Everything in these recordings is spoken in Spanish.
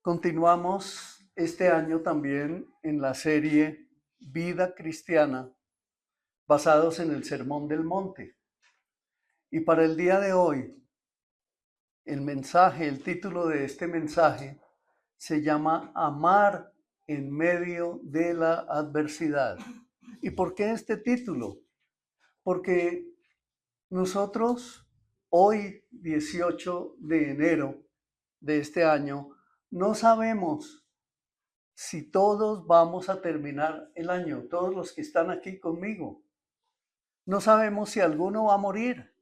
Continuamos este año también en la serie Vida Cristiana, basados en el Sermón del Monte. Y para el día de hoy, el título de este mensaje se llama Amar en medio de la adversidad. ¿Y por qué este título? Porque nosotros hoy, 18 de enero de este año, no sabemos si todos vamos a terminar el año, todos los que están aquí conmigo. No sabemos si alguno va a morir.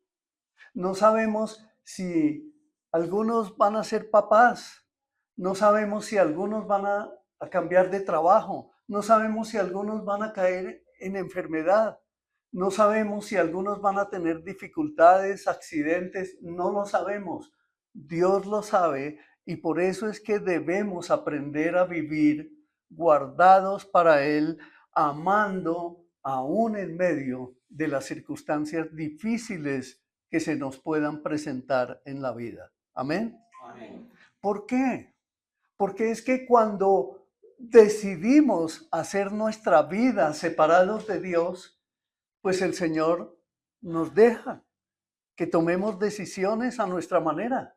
No sabemos si algunos van a ser papás. No sabemos si algunos van a cambiar de trabajo. No sabemos si algunos van a caer en enfermedad. No sabemos si algunos van a tener dificultades, accidentes. No lo sabemos. Dios lo sabe y por eso es que debemos aprender a vivir guardados para Él, amando aún en medio de las circunstancias difíciles que se nos puedan presentar en la vida. Amén. Amén. ¿Por qué? Porque es que cuando decidimos hacer nuestra vida separados de Dios, pues el Señor nos deja que tomemos decisiones a nuestra manera.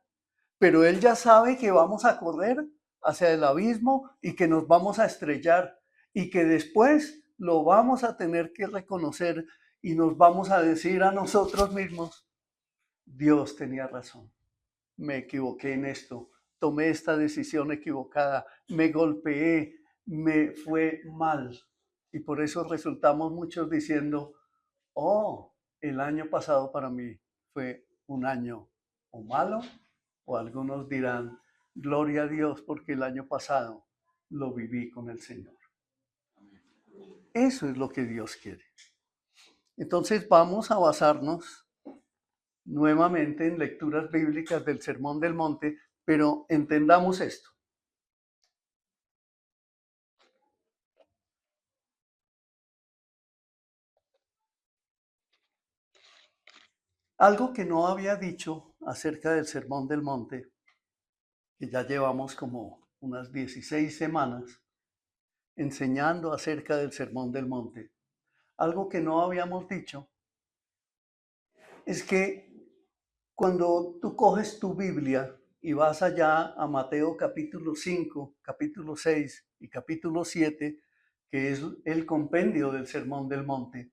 Pero Él ya sabe que vamos a correr hacia el abismo y que nos vamos a estrellar y que después lo vamos a tener que reconocer y nos vamos a decir a nosotros mismos, Dios tenía razón, me equivoqué en esto, tomé esta decisión equivocada, me golpeé, me fue mal. Y por eso resultamos muchos diciendo, oh, el año pasado para mí fue un año o malo, o algunos dirán, gloria a Dios porque el año pasado lo viví con el Señor. Eso es lo que Dios quiere. Entonces vamos a basarnos nuevamente en lecturas bíblicas del Sermón del Monte, pero entendamos esto. Algo que no había dicho acerca del Sermón del Monte, que ya llevamos como unas 16 semanas enseñando acerca del Sermón del Monte. Algo que no habíamos dicho es que cuando tú coges tu Biblia y vas allá a Mateo capítulo 5, capítulo 6 y capítulo 7, que es el compendio del Sermón del Monte,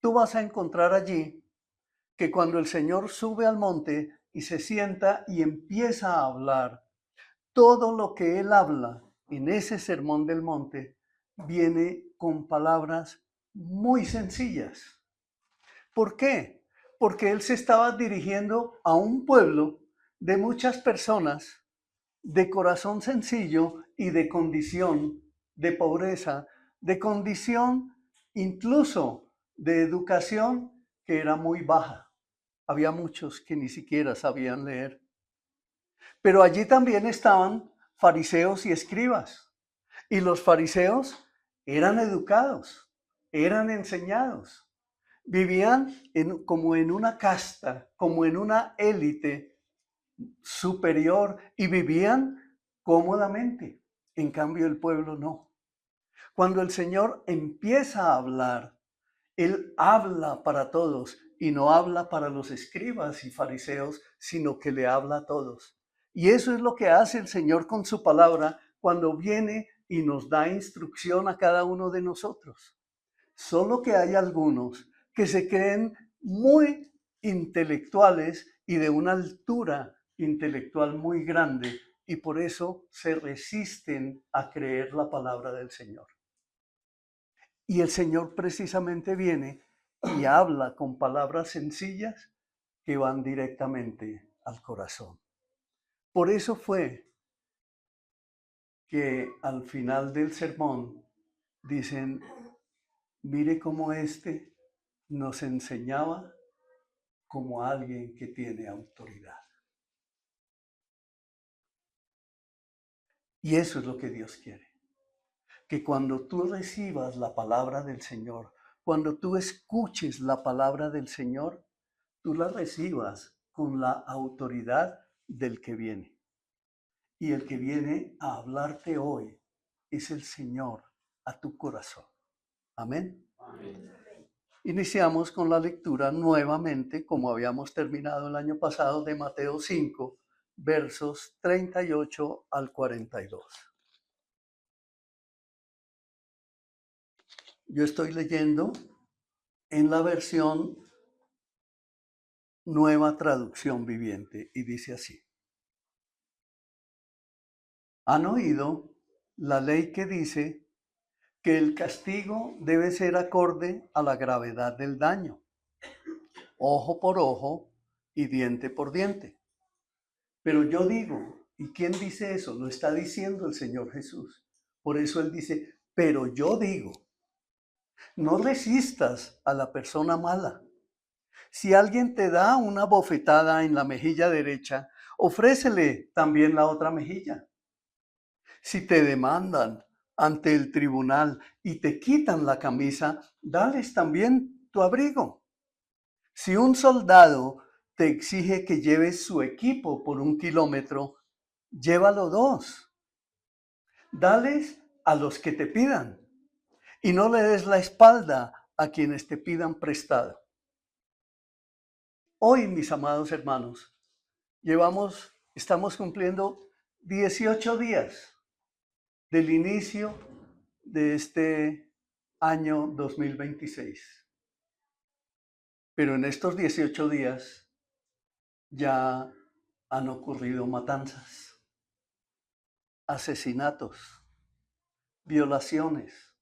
tú vas a encontrar allí que cuando el Señor sube al monte y se sienta y empieza a hablar, todo lo que Él habla en ese Sermón del Monte viene con palabras muy sencillas. ¿Por qué? Porque Él se estaba dirigiendo a un pueblo de muchas personas de corazón sencillo y de condición de pobreza, de condición incluso de educación que era muy baja. Había muchos que ni siquiera sabían leer. Pero allí también estaban fariseos y escribas. Y los fariseos eran educados, eran enseñados. Vivían como en una casta, como en una élite superior y vivían cómodamente. En cambio, el pueblo no. Cuando el Señor empieza a hablar, Él habla para todos y no habla para los escribas y fariseos, sino que le habla a todos. Y eso es lo que hace el Señor con su palabra cuando viene y nos da instrucción a cada uno de nosotros. Solo que hay algunos que se creen muy intelectuales y de una altura intelectual muy grande y por eso se resisten a creer la palabra del Señor. Y el Señor precisamente viene y habla con palabras sencillas que van directamente al corazón. Por eso fue que al final del sermón dicen, mire cómo nos enseñaba como alguien que tiene autoridad. Y eso es lo que Dios quiere. Que cuando tú recibas la palabra del Señor, cuando tú escuches la palabra del Señor, tú la recibas con la autoridad del que viene. Y el que viene a hablarte hoy es el Señor a tu corazón. Amén. Amén. Iniciamos con la lectura nuevamente, como habíamos terminado el año pasado, de Mateo 5, versos 38 al 42. Yo estoy leyendo en la versión Nueva Traducción Viviente y dice así. ¿Han oído la ley que dice que el castigo debe ser acorde a la gravedad del daño? Ojo por ojo y diente por diente. Pero yo digo, ¿y quién dice eso? Lo está diciendo el Señor Jesús. Por eso Él dice, pero yo digo, no resistas a la persona mala. Si alguien te da una bofetada en la mejilla derecha, ofrécele también la otra mejilla. Si te demandan ante el tribunal y te quitan la camisa, dales también tu abrigo. Si un soldado te exige que lleves su equipo por 1 kilómetro, llévalo 2. Dales a los que te pidan y no le des la espalda a quienes te pidan prestado. Hoy, mis amados hermanos, estamos cumpliendo 18 días del inicio de este año 2026. Pero en estos 18 días ya han ocurrido matanzas, asesinatos, violaciones,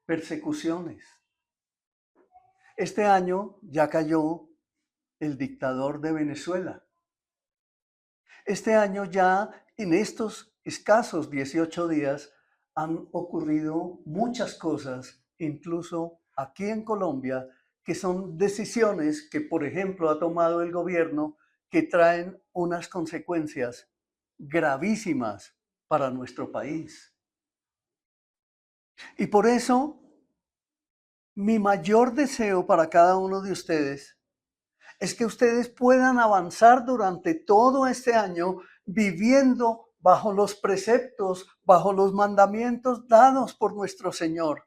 persecuciones. Este año ya cayó el dictador de Venezuela. Este año ya, en estos escasos 18 días, han ocurrido muchas cosas, incluso aquí en Colombia, que son decisiones que, por ejemplo, ha tomado el gobierno que traen unas consecuencias gravísimas para nuestro país. Y por eso, mi mayor deseo para cada uno de ustedes es que ustedes puedan avanzar durante todo este año viviendo bajo los preceptos, bajo los mandamientos dados por nuestro Señor,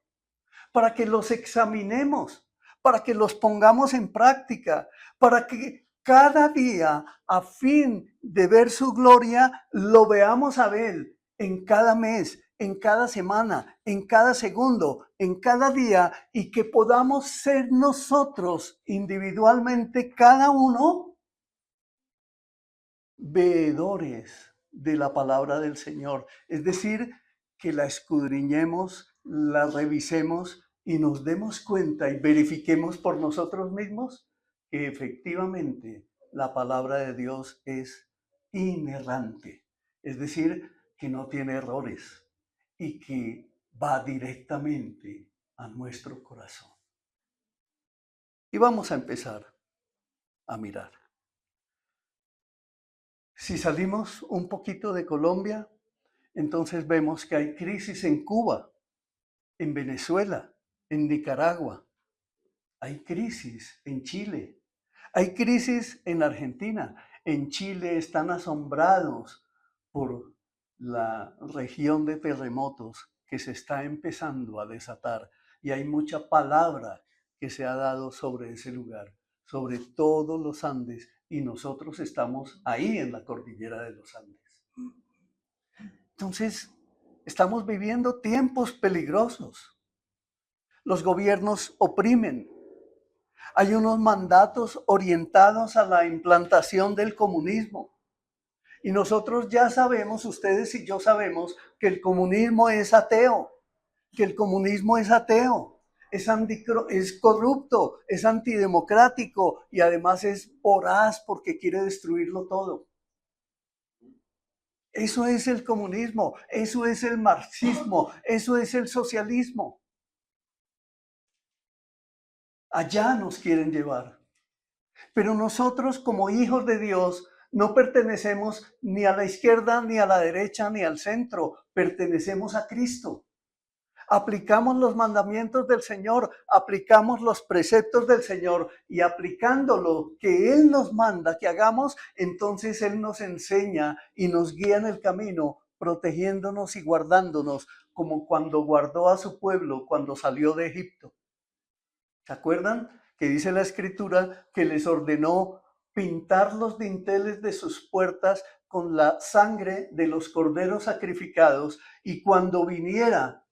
para que los examinemos, para que los pongamos en práctica, para que cada día, a fin de ver su gloria, lo veamos a Él en cada mes, en cada semana, en cada segundo, en cada día, y que podamos ser nosotros individualmente, cada uno, veedores de la palabra del Señor. Es decir, que la escudriñemos, la revisemos y nos demos cuenta y verifiquemos por nosotros mismos que efectivamente la palabra de Dios es inerrante. Es decir, que no tiene errores y que va directamente a nuestro corazón. Y vamos a empezar a mirar. Si salimos un poquito de Colombia, entonces vemos que hay crisis en Cuba, en Venezuela, en Nicaragua. Hay crisis en Chile. Hay crisis en Argentina. En Chile están asombrados por la región de terremotos que se está empezando a desatar. Y hay mucha palabra que se ha dado sobre ese lugar, sobre todos los Andes. Y nosotros estamos ahí en la cordillera de los Andes. Entonces, estamos viviendo tiempos peligrosos. Los gobiernos oprimen. Hay unos mandatos orientados a la implantación del comunismo. Y nosotros ya sabemos, ustedes y yo sabemos, que el comunismo es ateo, es corrupto, es antidemocrático y además es voraz porque quiere destruirlo todo. Eso es el comunismo, eso es el marxismo, eso es el socialismo. Allá nos quieren llevar. Pero nosotros, como hijos de Dios, no pertenecemos ni a la izquierda, ni a la derecha, ni al centro. Pertenecemos a Cristo. aplicamos los mandamientos del Señor, aplicamos los preceptos del Señor y aplicando lo que Él nos manda que hagamos, entonces Él nos enseña y nos guía en el camino, protegiéndonos y guardándonos, como cuando guardó a su pueblo cuando salió de Egipto. ¿Se acuerdan? Que dice la Escritura que les ordenó pintar los dinteles de sus puertas con la sangre de los corderos sacrificados, y cuando viniera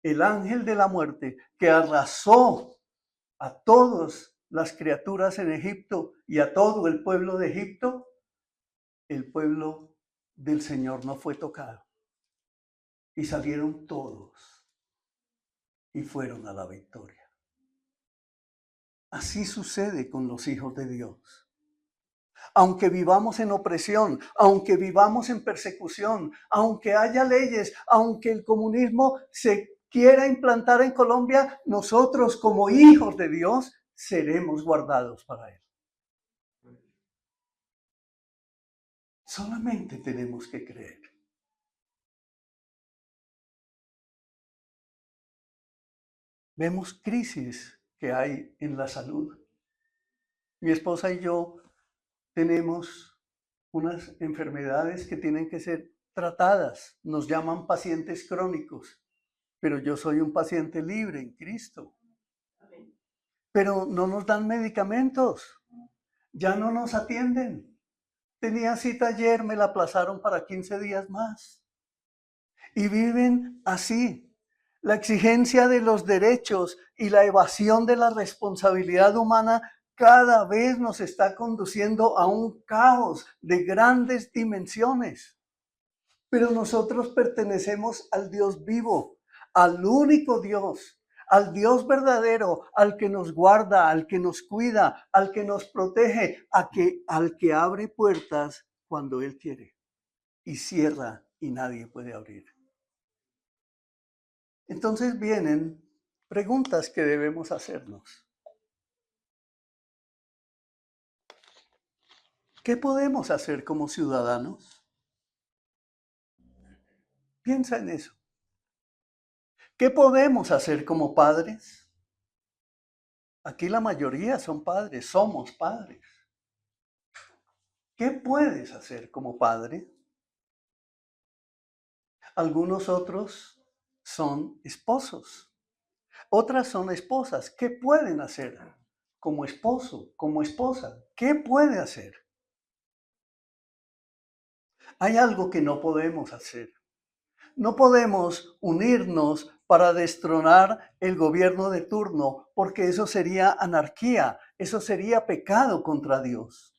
el ángel de la muerte que arrasó a todas las criaturas en Egipto y a todo el pueblo de Egipto, el pueblo del Señor no fue tocado. Y salieron todos y fueron a la victoria. Así sucede con los hijos de Dios. Aunque vivamos en opresión, aunque vivamos en persecución, aunque haya leyes, aunque el comunismo se quiera implantar en Colombia, nosotros como hijos de Dios seremos guardados para Él. Solamente tenemos que creer. Vemos crisis que hay en la salud. Mi esposa y yo tenemos unas enfermedades que tienen que ser tratadas. Nos llaman pacientes crónicos, pero yo soy un paciente libre en Cristo. Pero no nos dan medicamentos, ya no nos atienden. Tenía cita ayer, me la aplazaron para 15 días más. Y viven así. La exigencia de los derechos y la evasión de la responsabilidad humana cada vez nos está conduciendo a un caos de grandes dimensiones. Pero nosotros pertenecemos al Dios vivo, al único Dios, al Dios verdadero, al que nos guarda, al que nos cuida, al que nos protege, al que abre puertas cuando Él quiere y cierra y nadie puede abrir. Entonces vienen preguntas que debemos hacernos. ¿Qué podemos hacer como ciudadanos? Piensa en eso. ¿Qué podemos hacer como padres? Aquí la mayoría son padres, somos padres. ¿Qué puedes hacer como padre? Algunos otros son esposos, otras son esposas. ¿Qué pueden hacer como esposo, como esposa? ¿Qué puede hacer? Hay algo que no podemos hacer. No podemos unirnos para destronar el gobierno de turno, porque eso sería anarquía, eso sería pecado contra Dios.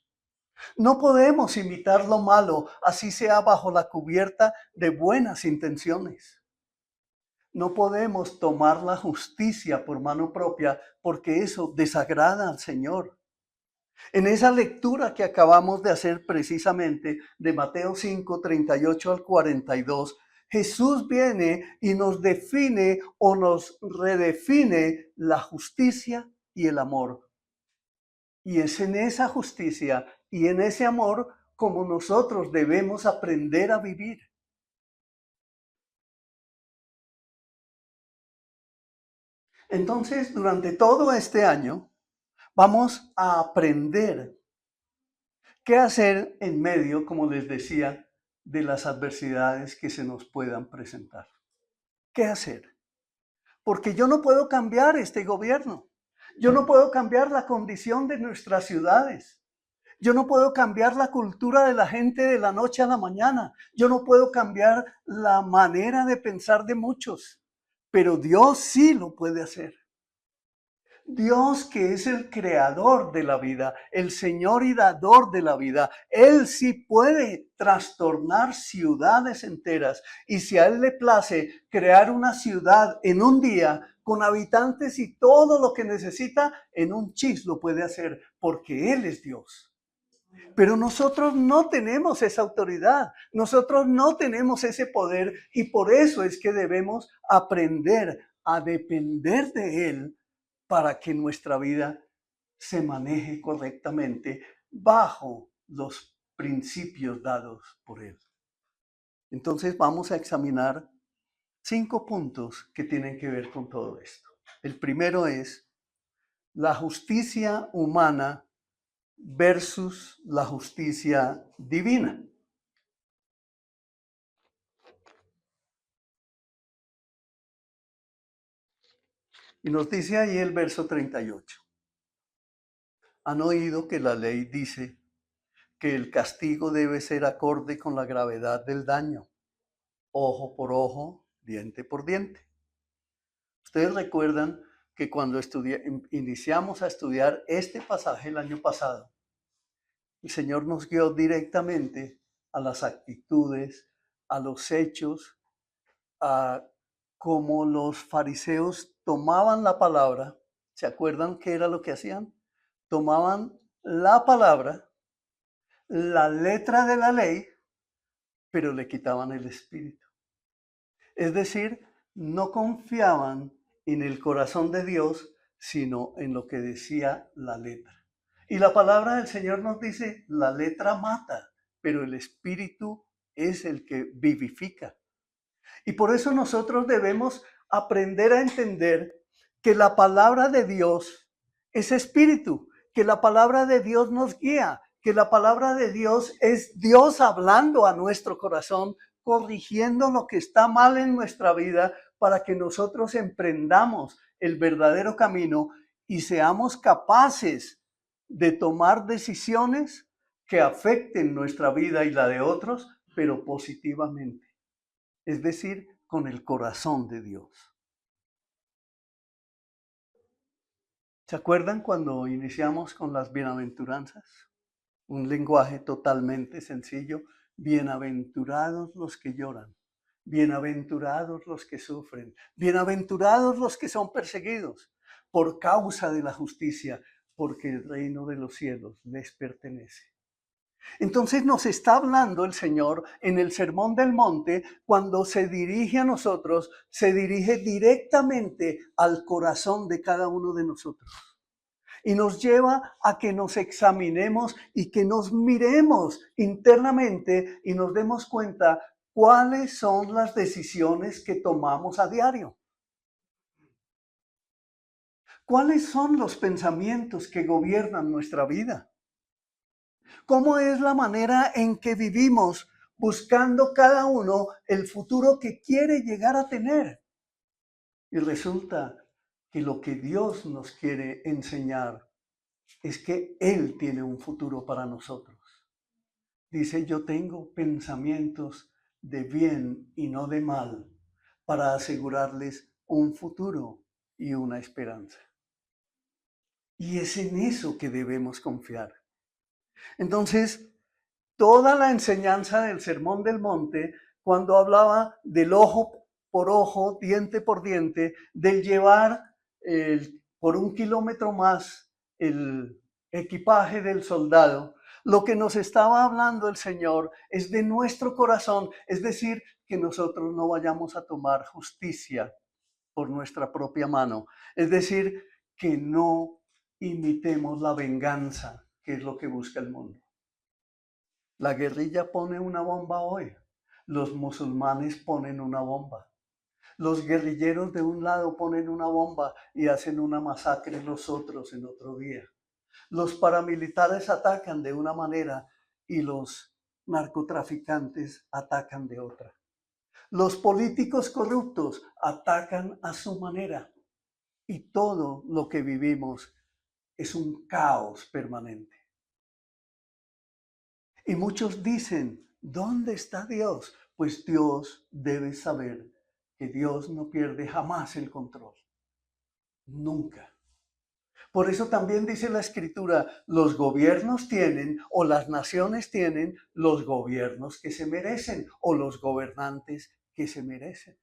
No podemos imitar lo malo, así sea bajo la cubierta de buenas intenciones. No podemos tomar la justicia por mano propia, porque eso desagrada al Señor. En esa lectura que acabamos de hacer precisamente de Mateo 5, 38 al 42, Jesús viene y nos define o nos redefine la justicia y el amor. Y es en esa justicia y en ese amor como nosotros debemos aprender a vivir. Entonces, durante todo este año, vamos a aprender qué hacer en medio, como les decía, de las adversidades que se nos puedan presentar. ¿Qué hacer? Porque yo no puedo cambiar este gobierno. Yo no puedo cambiar la condición de nuestras ciudades. Yo no puedo cambiar la cultura de la gente de la noche a la mañana. Yo no puedo cambiar la manera de pensar de muchos. Pero Dios sí lo puede hacer. Dios, que es el creador de la vida, el Señor y dador de la vida, Él sí puede trastornar ciudades enteras. Y si a Él le place crear una ciudad en un día con habitantes y todo lo que necesita, en un chis lo puede hacer, porque Él es Dios. Pero nosotros no tenemos esa autoridad, nosotros no tenemos ese poder, y por eso es que debemos aprender a depender de Él para que nuestra vida se maneje correctamente bajo los principios dados por Él. Entonces vamos a examinar 5 puntos que tienen que ver con todo esto. El primero es la justicia humana versus la justicia divina. Y nos dice ahí el verso 38. Han oído que la ley dice que el castigo debe ser acorde con la gravedad del daño, ojo por ojo, diente por diente. Ustedes recuerdan que cuando iniciamos a estudiar este pasaje el año pasado, el Señor nos guió directamente a las actitudes, a los hechos, a cómo los fariseos tomaban la palabra. ¿Se acuerdan qué era lo que hacían? Tomaban la palabra, la letra de la ley, pero le quitaban el espíritu. Es decir, no confiaban en el corazón de Dios, sino en lo que decía la letra. Y la palabra del Señor nos dice, la letra mata, pero el espíritu es el que vivifica. Y por eso nosotros debemos aprender a entender que la palabra de Dios es espíritu, que la palabra de Dios nos guía, que la palabra de Dios es Dios hablando a nuestro corazón, corrigiendo lo que está mal en nuestra vida para que nosotros emprendamos el verdadero camino y seamos capaces de tomar decisiones que afecten nuestra vida y la de otros, pero positivamente. Es decir, con el corazón de Dios. ¿Se acuerdan cuando iniciamos con las bienaventuranzas? Un lenguaje totalmente sencillo. Bienaventurados los que lloran, bienaventurados los que sufren, bienaventurados los que son perseguidos por causa de la justicia, porque el reino de los cielos les pertenece. Entonces nos está hablando el Señor en el Sermón del Monte, cuando se dirige a nosotros, se dirige directamente al corazón de cada uno de nosotros. Y nos lleva a que nos examinemos y que nos miremos internamente y nos demos cuenta cuáles son las decisiones que tomamos a diario. ¿Cuáles son los pensamientos que gobiernan nuestra vida? ¿Cómo es la manera en que vivimos buscando cada uno el futuro que quiere llegar a tener? Y resulta que lo que Dios nos quiere enseñar es que Él tiene un futuro para nosotros. Dice, yo tengo pensamientos de bien y no de mal para asegurarles un futuro y una esperanza. Y es en eso que debemos confiar. Entonces, toda la enseñanza del Sermón del Monte, cuando hablaba del ojo por ojo, diente por diente, del llevar por 1 kilómetro más el equipaje del soldado, lo que nos estaba hablando el Señor es de nuestro corazón, es decir, que nosotros no vayamos a tomar justicia por nuestra propia mano, es decir, que no imitemos la venganza, que es lo que busca el mundo. La guerrilla pone una bomba hoy, los musulmanes ponen una bomba. Los guerrilleros de un lado ponen una bomba y hacen una masacre los otros en otro día. Los paramilitares atacan de una manera y los narcotraficantes atacan de otra. Los políticos corruptos atacan a su manera y todo lo que vivimos es un caos permanente. Y muchos dicen, ¿dónde está Dios? Pues Dios debe saber que Dios no pierde jamás el control. Nunca. Por eso también dice la Escritura, los gobiernos tienen o las naciones tienen los gobiernos que se merecen o los gobernantes que se merecen.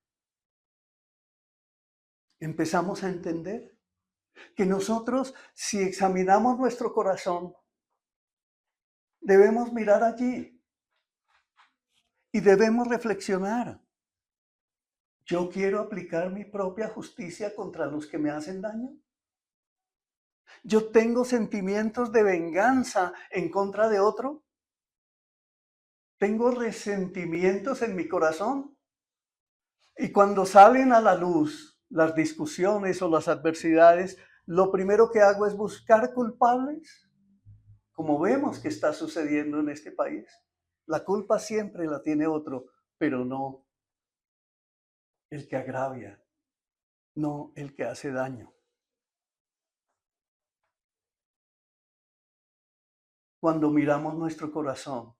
Empezamos a entender que nosotros, si examinamos nuestro corazón, debemos mirar allí y debemos reflexionar. ¿Yo quiero aplicar mi propia justicia contra los que me hacen daño? ¿Yo tengo sentimientos de venganza en contra de otro? ¿Tengo resentimientos en mi corazón? Y cuando salen a la luz las discusiones o las adversidades, lo primero que hago es buscar culpables, como vemos que está sucediendo en este país. La culpa siempre la tiene otro, pero no el que agravia, no el que hace daño. Cuando miramos nuestro corazón,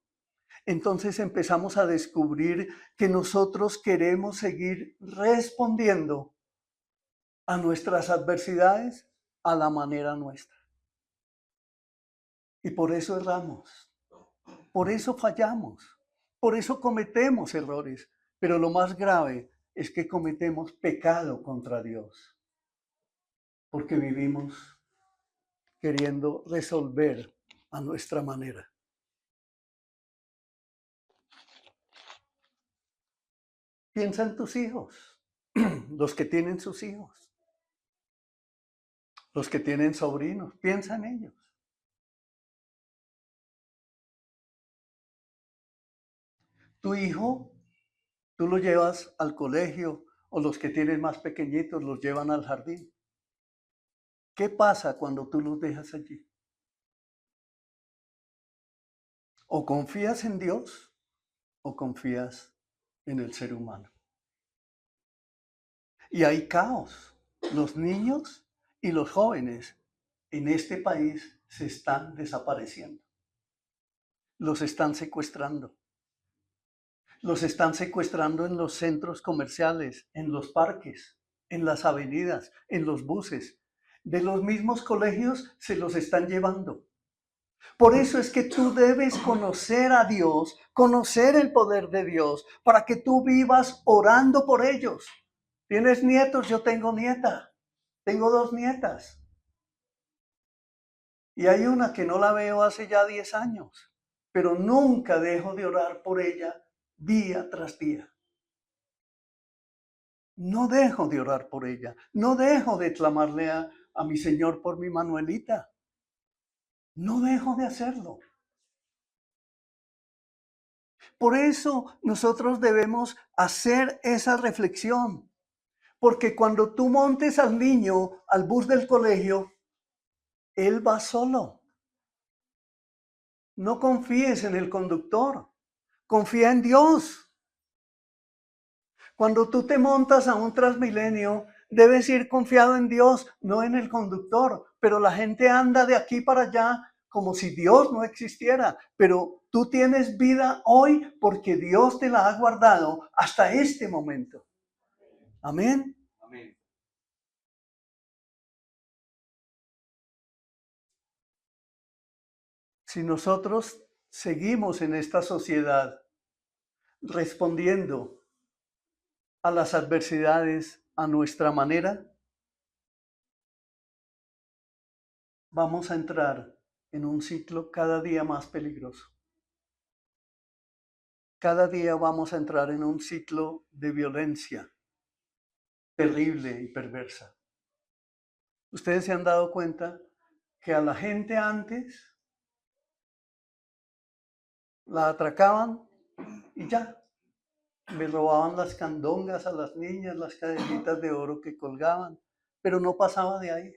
entonces empezamos a descubrir que nosotros queremos seguir respondiendo a nuestras adversidades a la manera nuestra. Y por eso erramos, por eso fallamos, por eso cometemos errores. Pero lo más grave es que cometemos pecado contra Dios, porque vivimos queriendo resolver a nuestra manera. Piensa en tus hijos, los que tienen sus hijos, los que tienen sobrinos, piensa en ellos. Tu hijo, tú lo llevas al colegio o los que tienen más pequeñitos los llevan al jardín. ¿Qué pasa cuando tú los dejas allí? O confías en Dios o confías en el ser humano. Y hay caos. Los niños y los jóvenes en este país se están desapareciendo. Los están secuestrando. Los están secuestrando en los centros comerciales, en los parques, en las avenidas, en los buses. De los mismos colegios se los están llevando. Por eso es que tú debes conocer a Dios, conocer el poder de Dios, para que tú vivas orando por ellos. ¿Tienes nietos? Yo tengo nieta. Tengo 2 nietas. Y hay una que no la veo hace ya 10 años, pero nunca dejo de orar por ella día tras día. No dejo de orar por ella. No dejo de clamarle a mi Señor por mi Manuelita. No dejo de hacerlo. Por eso nosotros debemos hacer esa reflexión. Porque cuando tú montes al niño al bus del colegio, él va solo. No confíes en el conductor. Confía en Dios. Cuando tú te montas a un Transmilenio, debes ir confiado en Dios, no en el conductor. Pero la gente anda de aquí para allá como si Dios no existiera. Pero tú tienes vida hoy porque Dios te la ha guardado hasta este momento. Amén. Amén. Si nosotros seguimos en esta sociedad respondiendo a las adversidades a nuestra manera, vamos a entrar en un ciclo cada día más peligroso. Cada día vamos a entrar en un ciclo de violencia terrible y perversa. Ustedes se han dado cuenta que a la gente antes la atracaban y ya. Me robaban las candongas a las niñas, las cadenitas de oro que colgaban, pero no pasaba de ahí.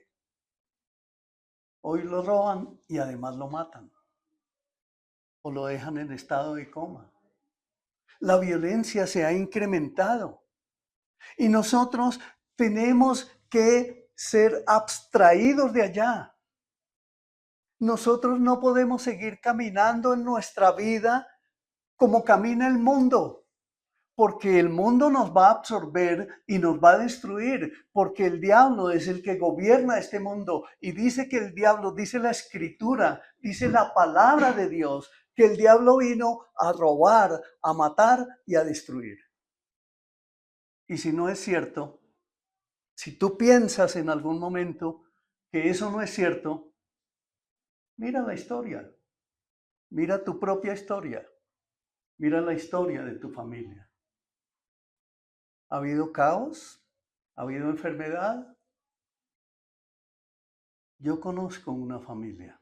Hoy lo roban y además lo matan o lo dejan en estado de coma. La violencia se ha incrementado y nosotros tenemos que ser abstraídos de allá. Nosotros no podemos seguir caminando en nuestra vida como camina el mundo, porque el mundo nos va a absorber y nos va a destruir, porque el diablo es el que gobierna este mundo. Y dice que el diablo, dice la escritura, dice la palabra de Dios, que el diablo vino a robar, a matar y a destruir. Y si no es cierto, si tú piensas en algún momento que eso no es cierto, mira la historia, mira tu propia historia, mira la historia de tu familia. ¿Ha habido caos? ¿Ha habido enfermedad? Yo conozco una familia.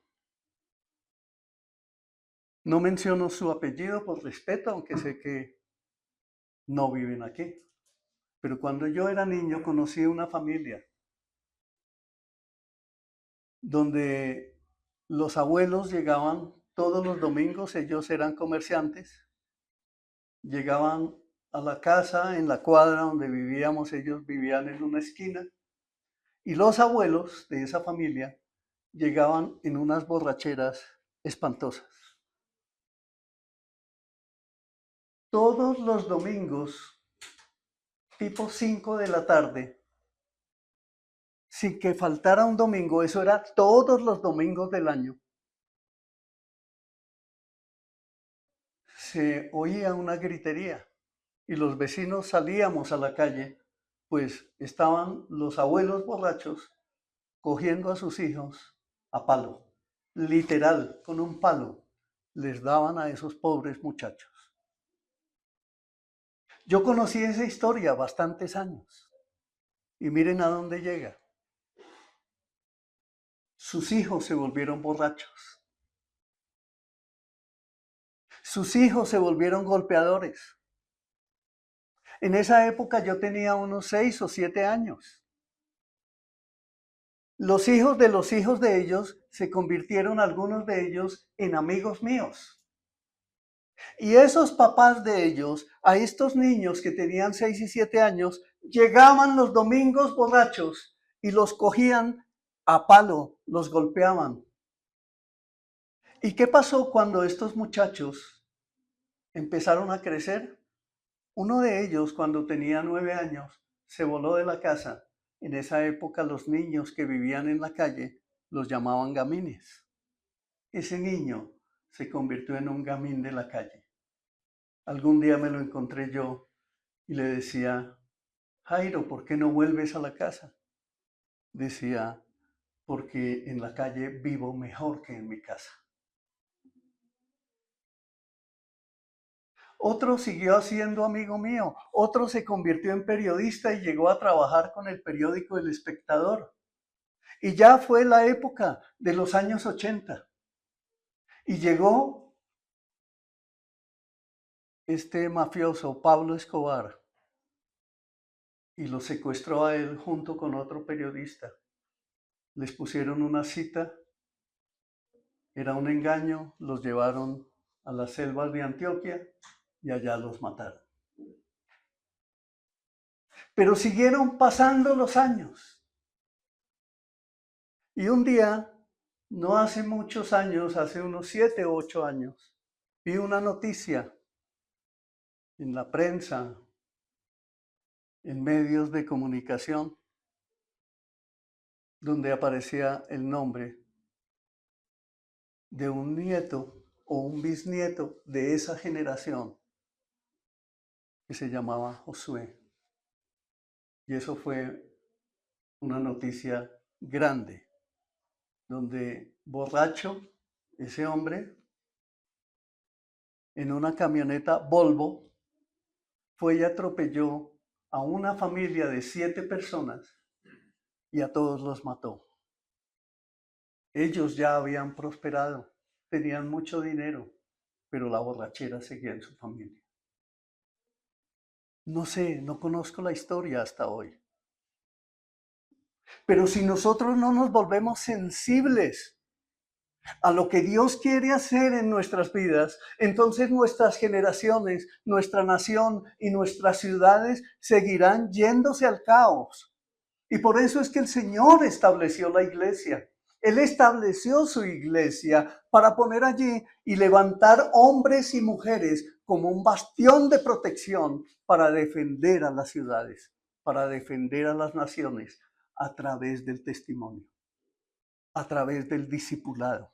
No menciono su apellido por respeto, aunque sé que no viven aquí. Pero cuando yo era niño conocí una familia donde los abuelos llegaban todos los domingos, ellos eran comerciantes, llegaban a la casa en la cuadra donde vivíamos, ellos vivían en una esquina, y los abuelos de esa familia llegaban en unas borracheras espantosas. Todos los domingos, tipo 5 de la tarde, sin que faltara un domingo, eso era todos los domingos del año, se oía una gritería y los vecinos salíamos a la calle, pues estaban los abuelos borrachos cogiendo a sus hijos a palo, literal, con un palo, les daban a esos pobres muchachos. Yo conocí esa historia bastantes años y miren a dónde llega. Sus hijos se volvieron borrachos. Sus hijos se volvieron golpeadores. En esa época yo tenía unos 6 o 7 años. Los hijos de ellos se convirtieron, algunos de ellos, en amigos míos. Y esos papás de ellos, a estos niños que tenían 6 y 7 años, llegaban los domingos borrachos y los cogían a palo, los golpeaban. ¿Y qué pasó cuando estos muchachos empezaron a crecer? Uno de ellos, cuando tenía 9 años, se voló de la casa. En esa época los niños que vivían en la calle los llamaban gamines. Ese niño se convirtió en un gamín de la calle. Algún día me lo encontré yo y le decía, Jairo, ¿por qué no vuelves a la casa? Decía, porque en la calle vivo mejor que en mi casa. Otro siguió siendo amigo mío, otro se convirtió en periodista y llegó a trabajar con el periódico El Espectador. Y ya fue la época de los años 80. Y llegó este mafioso, Pablo Escobar, y lo secuestró a él junto con otro periodista. Les pusieron una cita, era un engaño, los llevaron a las selvas de Antioquia y allá los mataron. Pero siguieron pasando los años. Y un día, no hace muchos años, hace unos 7 u 8 años, vi una noticia en la prensa, en medios de comunicación, donde aparecía el nombre de un nieto o un bisnieto de esa generación que se llamaba Josué. Y eso fue una noticia grande, donde borracho, ese hombre, en una camioneta Volvo, fue y atropelló a una familia de 7 personas y a todos los mató. Ellos ya habían prosperado, tenían mucho dinero, pero la borrachera seguía en su familia. No sé, no conozco la historia hasta hoy. Pero si nosotros no nos volvemos sensibles a lo que Dios quiere hacer en nuestras vidas, entonces nuestras generaciones, nuestra nación y nuestras ciudades seguirán yéndose al caos. Y por eso es que el Señor estableció la iglesia. Él estableció su iglesia para poner allí y levantar hombres y mujeres como un bastión de protección para defender a las ciudades, para defender a las naciones a través del testimonio, a través del discipulado,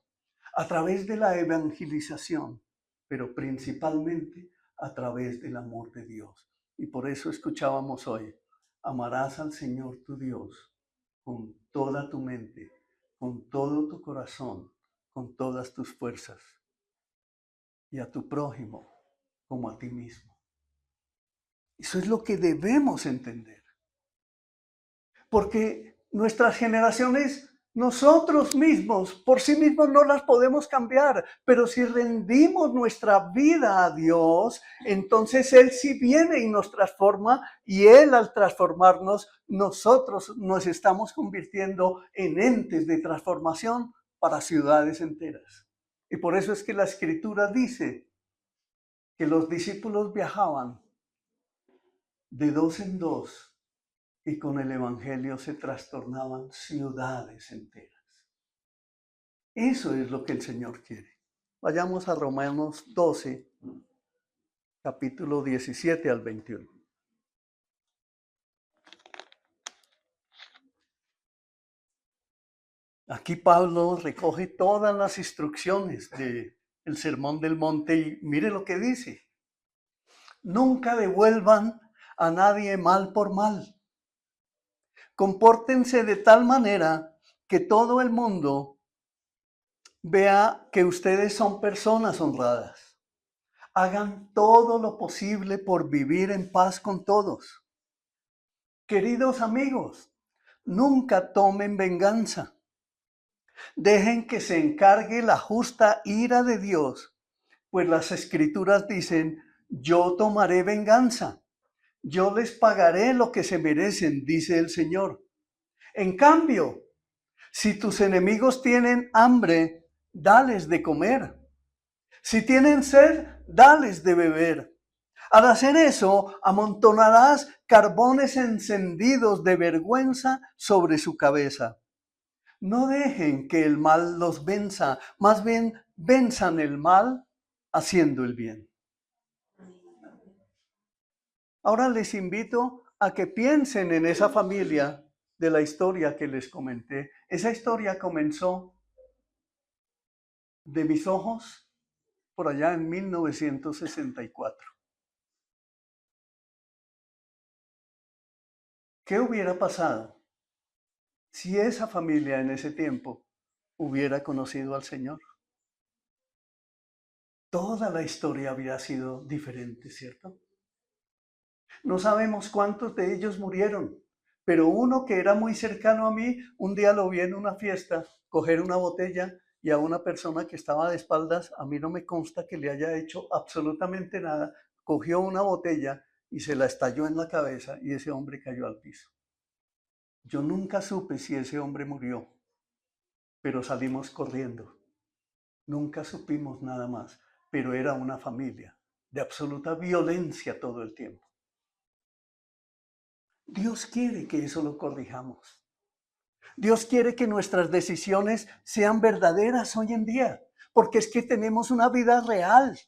a través de la evangelización, pero principalmente a través del amor de Dios. Y por eso escuchábamos hoy, amarás al Señor tu Dios con toda tu mente, con todo tu corazón, con todas tus fuerzas, y a tu prójimo como a ti mismo. Eso es lo que debemos entender. Porque nuestras generaciones Nosotros mismos, por sí mismos no las podemos cambiar, pero si rendimos nuestra vida a Dios, entonces Él sí viene y nos transforma, y Él al transformarnos, nosotros nos estamos convirtiendo en entes de transformación para ciudades enteras. Y por eso es que la Escritura dice que los discípulos viajaban de dos en dos y con el Evangelio se trastornaban ciudades enteras. Eso es lo que el Señor quiere. Vayamos a Romanos 12, capítulo 17 al 21. Aquí Pablo recoge todas las instrucciones del Sermón del Monte y mire lo que dice. Nunca devuelvan a nadie mal por mal. Compórtense de tal manera que todo el mundo vea que ustedes son personas honradas. Hagan todo lo posible por vivir en paz con todos. Queridos amigos, nunca tomen venganza. Dejen que se encargue la justa ira de Dios, pues las Escrituras dicen, yo tomaré venganza. Yo les pagaré lo que se merecen, dice el Señor. En cambio, si tus enemigos tienen hambre, dales de comer. Si tienen sed, dales de beber. Al hacer eso, amontonarás carbones encendidos de vergüenza sobre su cabeza. No dejen que el mal los venza, más bien venzan el mal haciendo el bien. Ahora les invito a que piensen en esa familia de la historia que les comenté. Esa historia comenzó de mis ojos por allá en 1964. ¿Qué hubiera pasado si esa familia en ese tiempo hubiera conocido al Señor? Toda la historia habría sido diferente, ¿cierto? No sabemos cuántos de ellos murieron, pero uno que era muy cercano a mí, un día lo vi en una fiesta coger una botella y a una persona que estaba de espaldas, a mí no me consta que le haya hecho absolutamente nada, cogió una botella y se la estalló en la cabeza y ese hombre cayó al piso. Yo nunca supe si ese hombre murió, pero salimos corriendo. Nunca supimos nada más, pero era una familia de absoluta violencia todo el tiempo. Dios quiere que eso lo corrijamos. Dios quiere que nuestras decisiones sean verdaderas hoy en día, porque es que tenemos una vida real.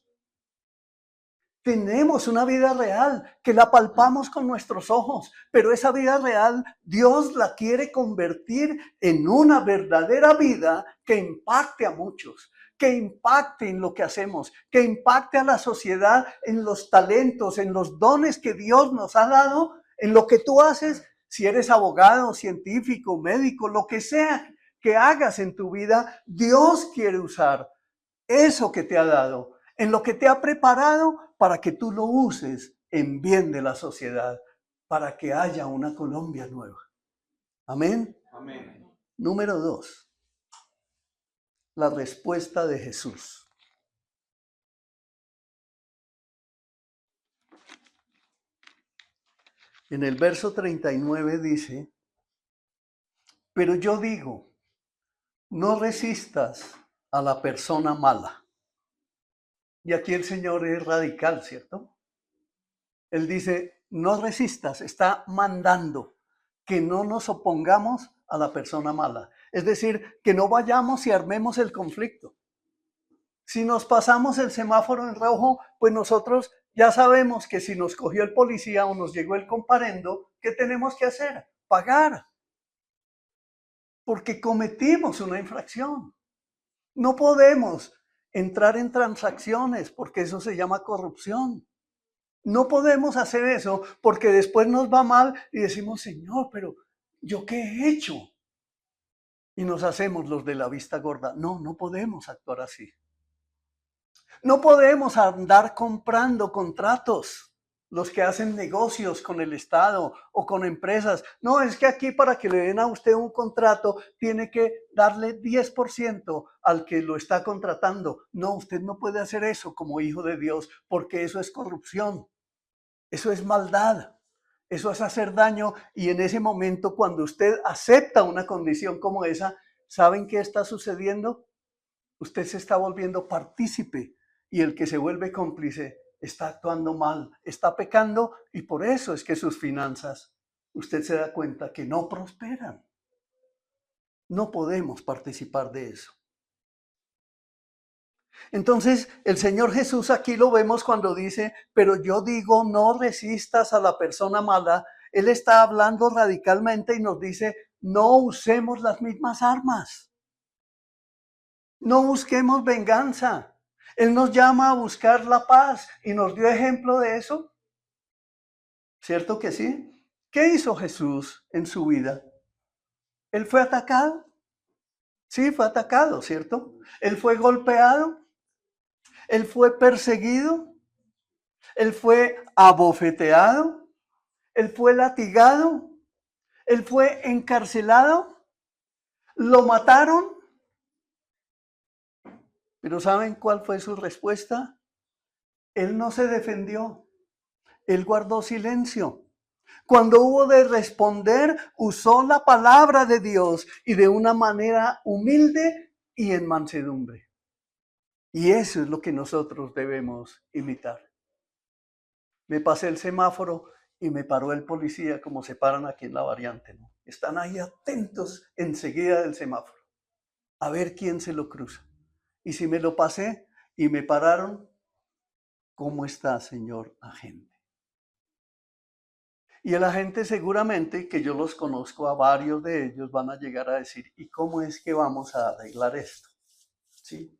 Tenemos una vida real que la palpamos con nuestros ojos, pero esa vida real Dios la quiere convertir en una verdadera vida que impacte a muchos, que impacte en lo que hacemos, que impacte a la sociedad en los talentos, en los dones que Dios nos ha dado, en lo que tú haces, si eres abogado, científico, médico, lo que sea que hagas en tu vida, Dios quiere usar eso que te ha dado, en lo que te ha preparado para que tú lo uses en bien de la sociedad, para que haya una Colombia nueva. Amén. Amén. Número 2. La respuesta de Jesús. En el verso 39 dice, pero yo digo, no resistas a la persona mala. Y aquí el Señor es radical, ¿cierto? Él dice, no resistas, está mandando que no nos opongamos a la persona mala. Es decir, que no vayamos y armemos el conflicto. Si nos pasamos el semáforo en rojo, pues nosotros ya sabemos que si nos cogió el policía o nos llegó el comparendo, ¿qué tenemos que hacer? Pagar. Porque cometimos una infracción. No podemos entrar en transacciones porque eso se llama corrupción. No podemos hacer eso porque después nos va mal y decimos, Señor, pero ¿yo qué he hecho? Y nos hacemos los de la vista gorda. No, no podemos actuar así. No podemos andar comprando contratos. los que hacen negocios con el Estado o con empresas. No, es que aquí para que le den a usted un contrato tiene que darle 10% al que lo está contratando. No, usted no puede hacer eso como hijo de Dios porque eso es corrupción, eso es maldad, eso es hacer daño. Y en ese momento, cuando usted acepta una condición como esa, ¿saben qué está sucediendo? Usted se está volviendo partícipe y el que se vuelve cómplice está actuando mal, está pecando y por eso es que sus finanzas, usted se da cuenta que no prosperan. No podemos participar de eso. Entonces, el Señor Jesús aquí lo vemos cuando dice, pero yo digo, no resistas a la persona mala. Él está hablando radicalmente y nos dice, no usemos las mismas armas. No busquemos venganza. Él nos llama a buscar la paz y nos dio ejemplo de eso. ¿Cierto que sí? ¿Qué hizo Jesús en su vida? ¿Él fue atacado? Sí, fue atacado, ¿cierto? ¿Él fue golpeado? ¿Él fue perseguido? ¿Él fue abofeteado? ¿Él fue latigado? ¿Él fue encarcelado? ¿Lo mataron? Pero ¿saben cuál fue su respuesta? Él no se defendió. Él guardó silencio. Cuando hubo de responder, usó la palabra de Dios y de una manera humilde y en mansedumbre. Y eso es lo que nosotros debemos imitar. Me pasé el semáforo y me paró el policía como se paran aquí en la variante, ¿no? Están ahí atentos enseguida del semáforo a ver quién se lo cruza. Y si me lo pasé y me pararon, ¿cómo está, señor agente? Y el agente seguramente, que yo los conozco a varios de ellos, van a llegar a decir, ¿y cómo es que vamos a arreglar esto? ¿Sí?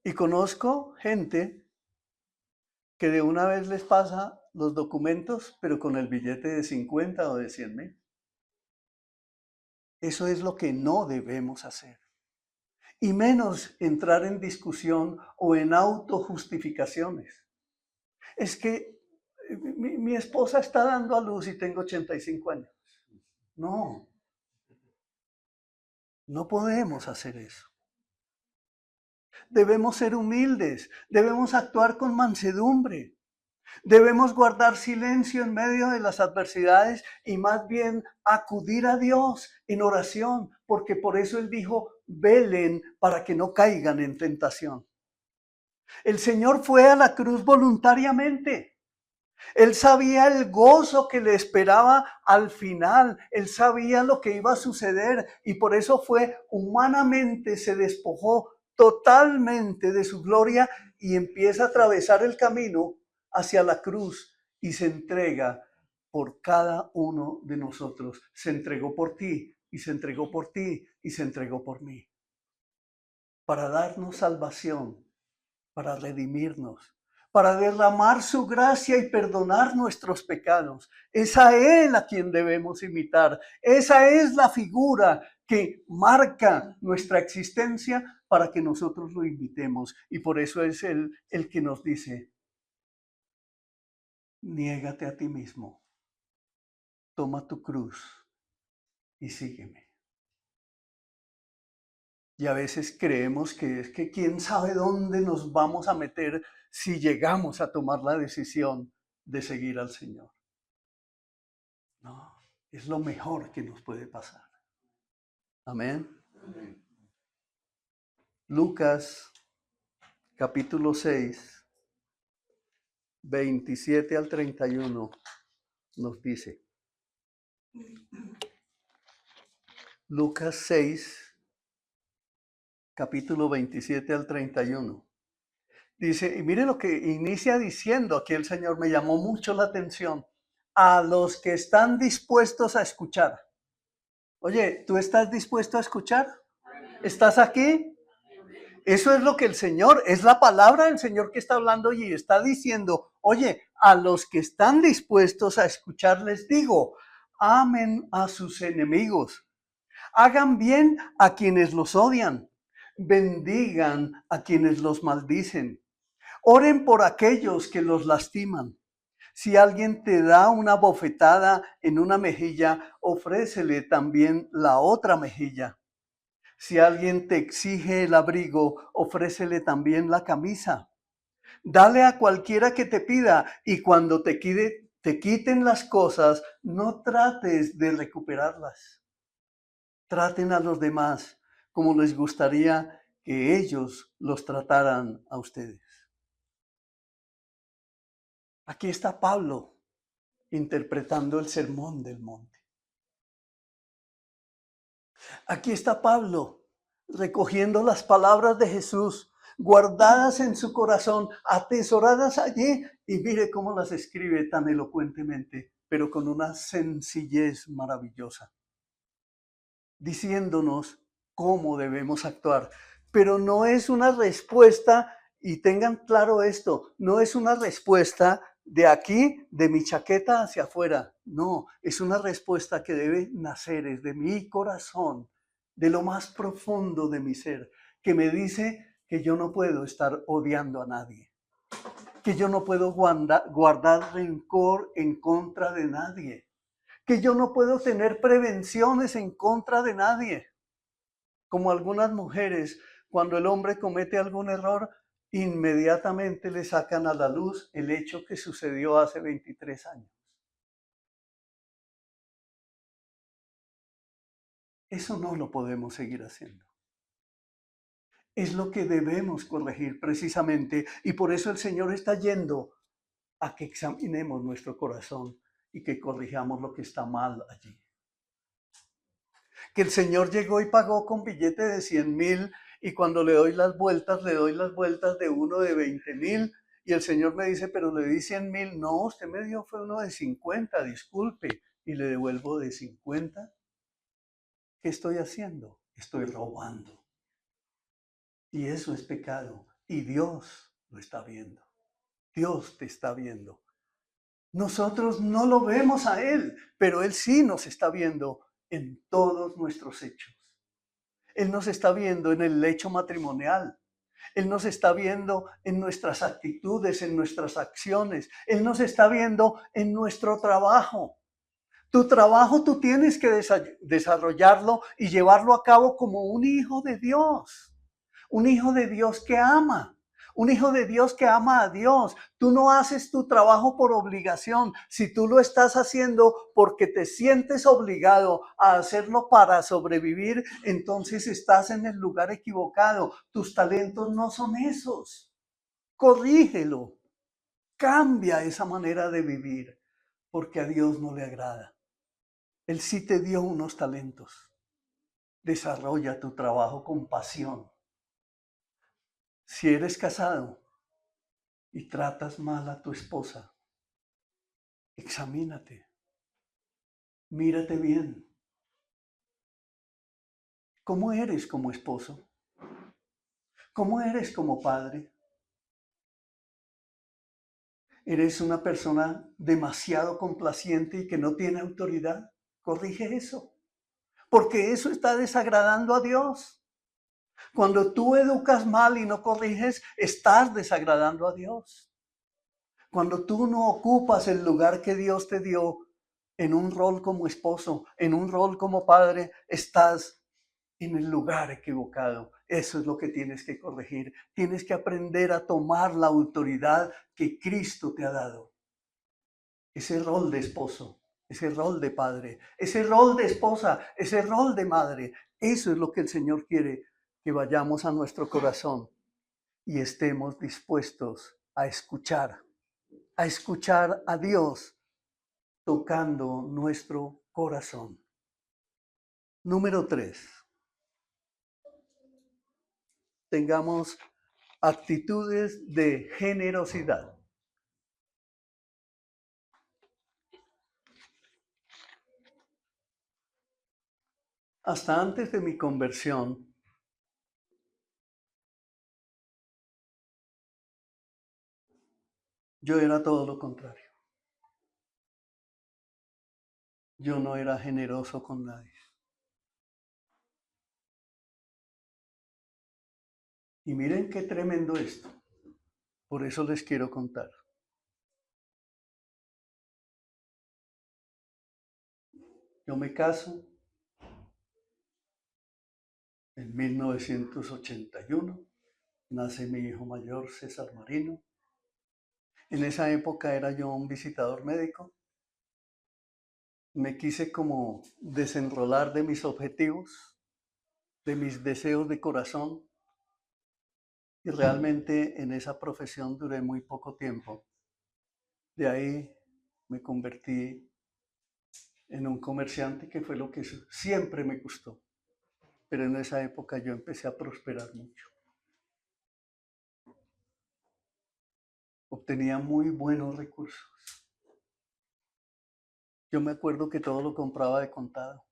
Y conozco gente que de una vez les pasa los documentos, pero con el billete de 50 o de 100,000. Eso es lo que no debemos hacer. Y menos entrar en discusión o en autojustificaciones. Es que mi esposa está dando a luz y tengo 85 años. No, no podemos hacer eso. Debemos ser humildes, debemos actuar con mansedumbre, debemos guardar silencio en medio de las adversidades y más bien acudir a Dios en oración, porque por eso Él dijo, velen para que no caigan en tentación. El Señor fue a la cruz voluntariamente. Él sabía el gozo que le esperaba al final. Él sabía lo que iba a suceder y por eso fue humanamente, se despojó totalmente de su gloria y empieza a atravesar el camino hacia la cruz y se entrega por cada uno de nosotros. Se entregó por ti y se entregó por ti y se entregó por mí. Para darnos salvación, para redimirnos, para derramar su gracia y perdonar nuestros pecados. Es a Él a quien debemos imitar. Esa es la figura que marca nuestra existencia para que nosotros lo imitemos. Y por eso es Él el que nos dice, niégate a ti mismo, toma tu cruz y sígueme. Y a veces creemos que es que quién sabe dónde nos vamos a meter si llegamos a tomar la decisión de seguir al Señor. No, es lo mejor que nos puede pasar. Amén. Amén. Lucas capítulo 6, 27 al 31 nos dice. Lucas 6, capítulo 27 al 31. Dice, y mire lo que inicia diciendo aquí el Señor, me llamó mucho la atención. A los que están dispuestos a escuchar. Oye, ¿tú estás dispuesto a escuchar? ¿Estás aquí? Eso es lo que el Señor, es la palabra del Señor que está hablando y está diciendo, oye, a los que están dispuestos a escuchar les digo, amen a sus enemigos, hagan bien a quienes los odian, bendigan a quienes los maldicen, Oren por aquellos que los lastiman. Si alguien te da una bofetada en una mejilla, ofrécele también la otra mejilla. Si alguien te exige el abrigo, ofrécele también la camisa. Dale a cualquiera que te pida y cuando te quiten las cosas, no trates de recuperarlas. Traten a los demás como les gustaría que ellos los trataran a ustedes. Aquí está Pablo interpretando el Sermón del Monte. Aquí está Pablo recogiendo las palabras de Jesús, guardadas en su corazón, atesoradas allí, y mire cómo las escribe tan elocuentemente, pero con una sencillez maravillosa, diciéndonos cómo debemos actuar. Pero no es una respuesta, y tengan claro esto, no es una respuesta de aquí, de mi chaqueta hacia afuera. No, es una respuesta que debe nacer desde mi corazón, de lo más profundo de mi ser, que me dice que yo no puedo estar odiando a nadie, que yo no puedo guardar rencor en contra de nadie, que yo no puedo tener prevenciones en contra de nadie. Como algunas mujeres, cuando el hombre comete algún error, inmediatamente le sacan a la luz el hecho que sucedió hace 23 años. Eso no lo podemos seguir haciendo. Es lo que debemos corregir precisamente, y por eso el Señor está yendo a que examinemos nuestro corazón y que corrijamos lo que está mal allí. Que el Señor llegó y pagó con billete de 100,000 y cuando le doy las vueltas de uno de 20,000 y el Señor me dice, pero le di 100,000. No, usted me dio fue uno de 50, disculpe, y le devuelvo de 50. ¿Qué estoy haciendo? Estoy robando. Y eso es pecado. Y Dios lo está viendo. Dios te está viendo. Nosotros no lo vemos a Él, pero Él sí nos está viendo en todos nuestros hechos. Él nos está viendo en el lecho matrimonial. Él nos está viendo en nuestras actitudes, en nuestras acciones. Él nos está viendo en nuestro trabajo. Tu trabajo tú tienes que desarrollarlo y llevarlo a cabo como un hijo de Dios. Un hijo de Dios que ama. Un hijo de Dios que ama a Dios. Tú no haces tu trabajo por obligación. Si tú lo estás haciendo porque te sientes obligado a hacerlo para sobrevivir, entonces estás en el lugar equivocado. Tus talentos no son esos. Corrígelo. Cambia esa manera de vivir porque a Dios no le agrada. Él sí te dio unos talentos. Desarrolla tu trabajo con pasión. Si eres casado y tratas mal a tu esposa, examínate, mírate bien. ¿Cómo eres como esposo? ¿Cómo eres como padre? ¿Eres una persona demasiado complaciente y que no tiene autoridad? Corrige eso, porque eso está desagradando a Dios. Cuando tú educas mal y no corriges, estás desagradando a Dios. Cuando tú no ocupas el lugar que Dios te dio en un rol como esposo, en un rol como padre, estás en el lugar equivocado. Eso es lo que tienes que corregir. Tienes que aprender a tomar la autoridad que Cristo te ha dado. Ese rol de esposo, ese rol de padre, ese rol de esposa, ese rol de madre. Eso es lo que el Señor quiere, que vayamos a nuestro corazón y estemos dispuestos a escuchar a Dios tocando nuestro corazón. Número 3. Tengamos actitudes de generosidad. Hasta antes de mi conversión, yo era todo lo contrario. Yo no era generoso con nadie. Y miren qué tremendo esto. Por eso les quiero contar. Yo me caso en 1981, nace mi hijo mayor, César Marino. En esa época era yo un visitador médico. Me quise como desenrolar de mis objetivos, de mis deseos de corazón, y realmente en esa profesión duré muy poco tiempo. De ahí me convertí en un comerciante, que fue lo que siempre me gustó. Pero en esa época yo empecé a prosperar mucho. Obtenía muy buenos recursos. Yo me acuerdo que todo lo compraba de contado.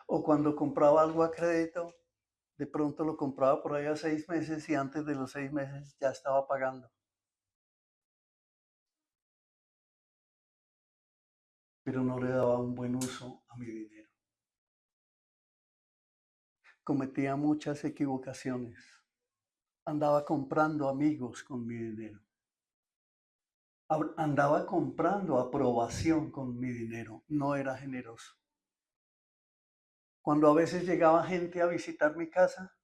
O cuando compraba algo a crédito, de pronto lo compraba por ahí a 6 meses y antes de los 6 meses ya estaba pagando. Pero no le daba un buen uso a mi dinero. Cometía muchas equivocaciones. Andaba comprando amigos con mi dinero. Andaba comprando aprobación con mi dinero. No era generoso. Cuando a veces llegaba gente a visitar mi casa,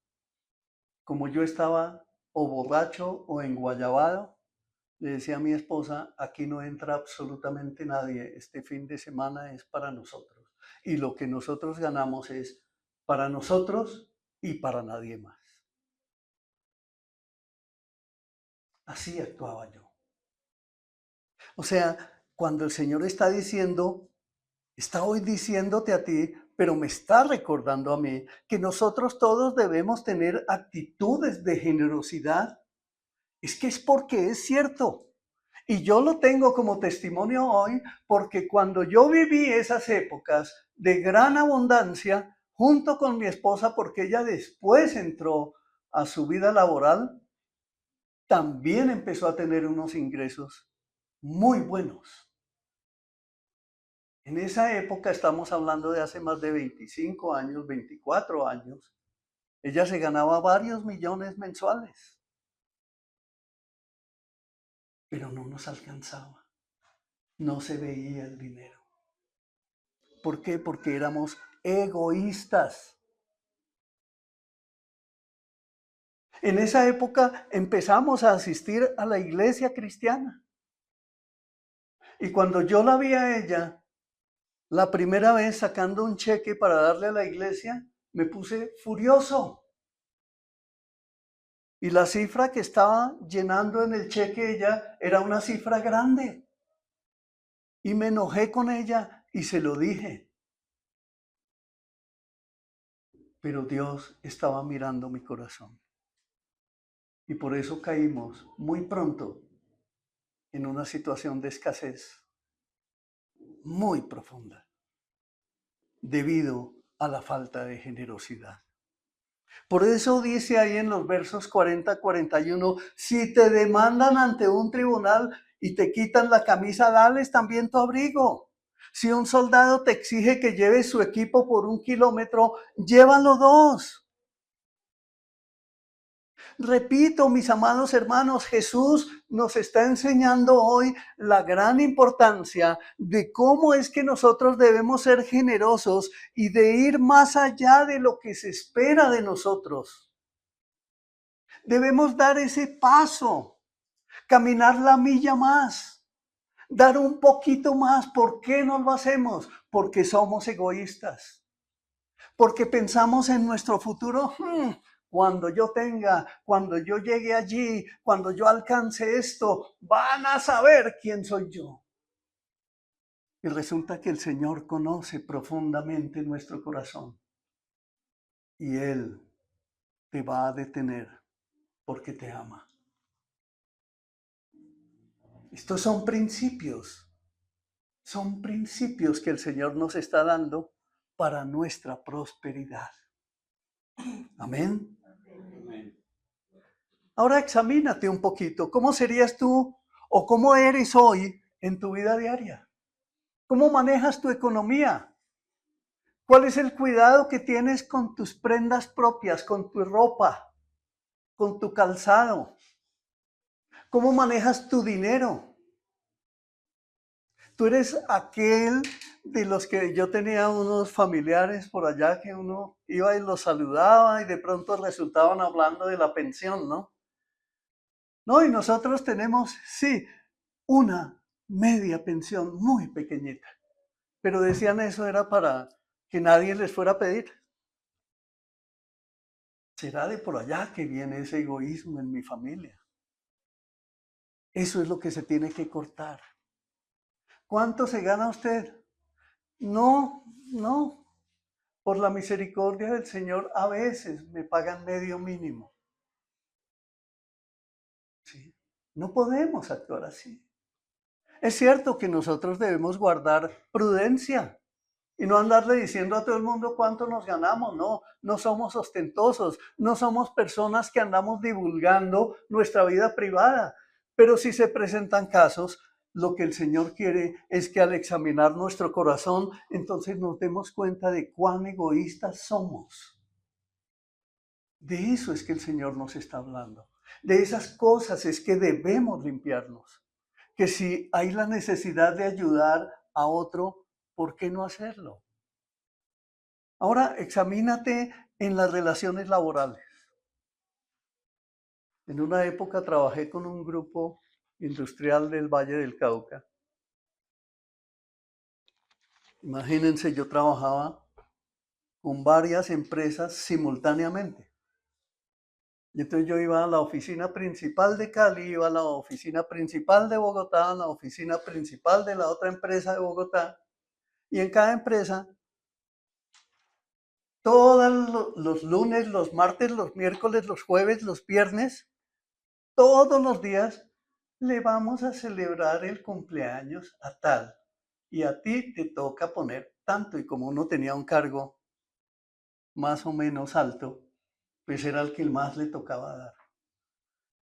como yo estaba o borracho o enguayabado, le decía a mi esposa: aquí no entra absolutamente nadie, este fin de semana es para nosotros. Y lo que nosotros ganamos es para nosotros y para nadie más. Así actuaba yo. O sea, cuando el Señor está diciendo, está hoy diciéndote a ti, pero me está recordando a mí, que nosotros todos debemos tener actitudes de generosidad, es que es porque es cierto. Y yo lo tengo como testimonio hoy, porque cuando yo viví esas épocas de gran abundancia, junto con mi esposa, porque ella después entró a su vida laboral, también empezó a tener unos ingresos muy buenos. En esa época, estamos hablando de hace más de 25 años, 24 años, ella se ganaba varios millones mensuales, pero no nos alcanzaba, no se veía el dinero. ¿Por qué? Porque éramos egoístas. En esa época empezamos a asistir a la iglesia cristiana. Y cuando yo la vi a ella, la primera vez sacando un cheque para darle a la iglesia, me puse furioso. Y la cifra que estaba llenando en el cheque ella era una cifra grande. Y me enojé con ella y se lo dije. Pero Dios estaba mirando mi corazón. Y por eso caímos muy pronto en una situación de escasez muy profunda, debido a la falta de generosidad. Por eso dice ahí en los versos 40-41, si te demandan ante un tribunal y te quitan la camisa, dales también tu abrigo. Si un soldado te exige que lleves su equipo por 1 kilómetro, llévalo 2. Repito, mis amados hermanos, Jesús nos está enseñando hoy la gran importancia de cómo es que nosotros debemos ser generosos y de ir más allá de lo que se espera de nosotros. Debemos dar ese paso, caminar la milla más, dar un poquito más. ¿Por qué no lo hacemos? Porque somos egoístas. Porque pensamos en nuestro futuro. Cuando yo tenga, cuando yo llegue allí, cuando yo alcance esto, van a saber quién soy yo. Y resulta que el Señor conoce profundamente nuestro corazón. Y Él te va a detener porque te ama. Estos son principios que el Señor nos está dando para nuestra prosperidad. Amén. Ahora examínate un poquito. ¿Cómo serías tú o cómo eres hoy en tu vida diaria? ¿Cómo manejas tu economía? ¿Cuál es el cuidado que tienes con tus prendas propias, con tu ropa, con tu calzado, ¿Cómo manejas tu dinero? Tú eres aquel de los que yo tenía unos familiares por allá que uno iba y los saludaba y de pronto resultaban hablando de la pensión, ¿no? No, y nosotros tenemos, sí, una media pensión muy pequeñita, pero decían eso era para que nadie les fuera a pedir. ¿Será de por allá que viene ese egoísmo en mi familia? Eso es lo que se tiene que cortar. ¿Cuánto se gana usted? No, no. Por la misericordia del Señor, a veces me pagan medio mínimo. ¿Sí? No podemos actuar así. Es cierto que nosotros debemos guardar prudencia y no andarle diciendo a todo el mundo cuánto nos ganamos. No, no somos ostentosos, no somos personas que andamos divulgando nuestra vida privada. Pero si se presentan casos, lo que el Señor quiere es que al examinar nuestro corazón, entonces nos demos cuenta de cuán egoístas somos. De eso es que el Señor nos está hablando. De esas cosas es que debemos limpiarnos. Que si hay la necesidad de ayudar a otro, ¿por qué no hacerlo? Ahora examínate en las relaciones laborales. En una época trabajé con un grupo industrial del Valle del Cauca. Imagínense, yo trabajaba con varias empresas simultáneamente. Y entonces yo iba a la oficina principal de Cali, iba a la oficina principal de Bogotá, a la oficina principal de la otra empresa de Bogotá. Y en cada empresa, todos los lunes, los martes, los miércoles, los jueves, los viernes, todos los días le vamos a celebrar el cumpleaños a tal. Y a ti te toca poner tanto. Y como uno tenía un cargo más o menos alto, pues era el que más le tocaba dar.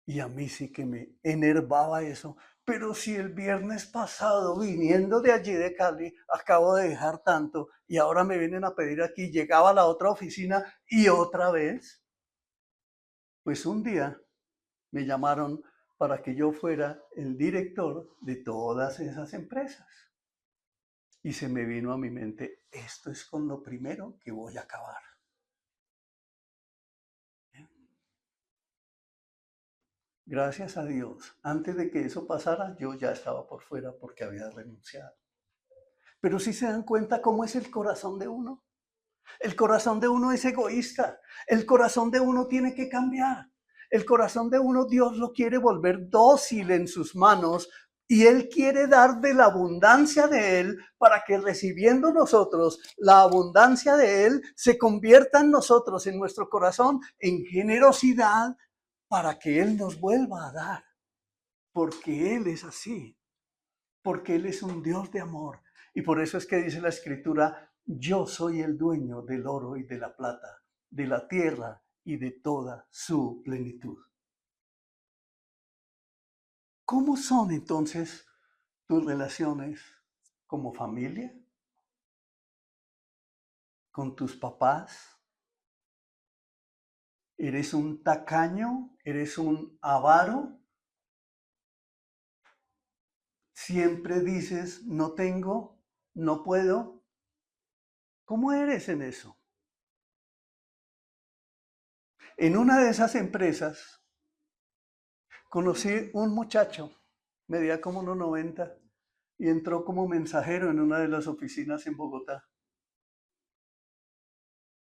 Y a mí sí que me enervaba eso. Pero si el viernes pasado, viniendo de allí de Cali, acabo de dejar tanto y ahora me vienen a pedir aquí, llegaba a la otra oficina y otra vez, pues un día me llamaron para que yo fuera el director de todas esas empresas. Y se me vino a mi mente, esto es con lo primero que voy a acabar. Gracias a Dios, antes de que eso pasara, yo ya estaba por fuera porque había renunciado. Pero si se dan cuenta cómo es el corazón de uno. El corazón de uno es egoísta. El corazón de uno tiene que cambiar. El corazón de uno Dios lo quiere volver dócil en sus manos y Él quiere dar de la abundancia de Él para que recibiendo nosotros la abundancia de Él se convierta en nosotros, en nuestro corazón, en generosidad para que Él nos vuelva a dar. Porque Él es así. Porque Él es un Dios de amor. Y por eso es que dice la Escritura, yo soy el dueño del oro y de la plata, de la tierra y de toda su plenitud. ¿Cómo son entonces tus relaciones como familia? ¿Con tus papás? ¿Eres un tacaño? ¿Eres un avaro? ¿Siempre dices no tengo, no puedo? ¿Cómo eres en eso? En una de esas empresas conocí un muchacho, medía como 1,90 y entró como mensajero en una de las oficinas en Bogotá.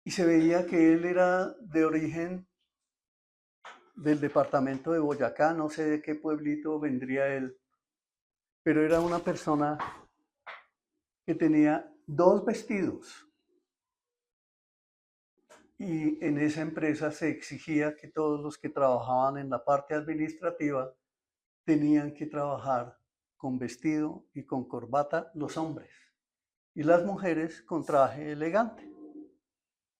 Y se veía que él era de origen del departamento de Boyacá, no sé de qué pueblito vendría él, pero era una persona que tenía 2 vestidos. Y en esa empresa se exigía que todos los que trabajaban en la parte administrativa tenían que trabajar con vestido y con corbata los hombres y las mujeres con traje elegante.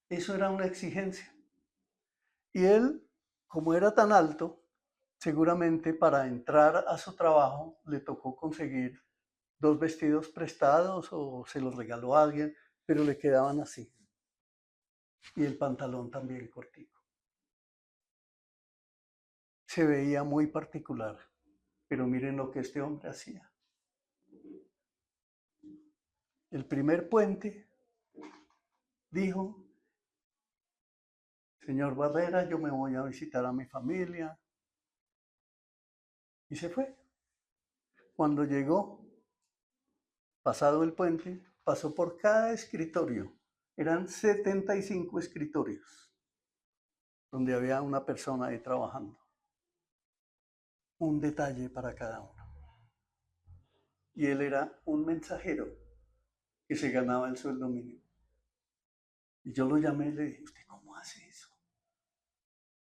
Eso era una exigencia. Y él, como era tan alto, seguramente para entrar a su trabajo le tocó conseguir 2 vestidos prestados o se los regaló a alguien, pero le quedaban así. Y el pantalón también cortico. Se veía muy particular. Pero miren lo que este hombre hacía. El primer puente dijo: señor Barrera, yo me voy a visitar a mi familia. Y se fue. Cuando llegó, pasado el puente, pasó por cada escritorio. Eran 75 escritorios donde había una persona ahí trabajando. Un detalle para cada uno. Y él era un mensajero que se ganaba el sueldo mínimo. Y yo lo llamé y le dije: ¿usted cómo hace eso?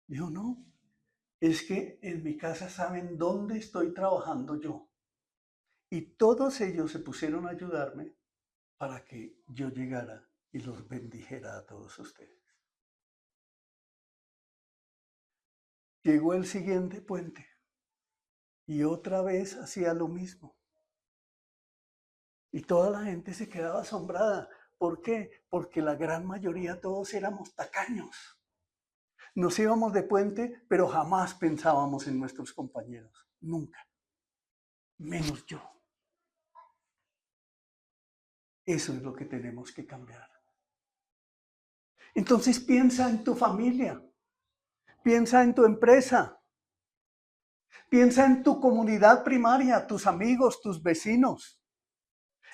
Dijo: no, es que en mi casa saben dónde estoy trabajando yo. Y todos ellos se pusieron a ayudarme para que yo llegara y los bendijera a todos ustedes. Llegó el siguiente puente y otra vez hacía lo mismo. Y toda la gente se quedaba asombrada. ¿Por qué? Porque la gran mayoría todos éramos tacaños. Nos íbamos de puente, pero jamás pensábamos en nuestros compañeros. Nunca. Menos yo. Eso es lo que tenemos que cambiar. Entonces piensa en tu familia. Piensa en tu empresa. Piensa en tu comunidad primaria, tus amigos, tus vecinos.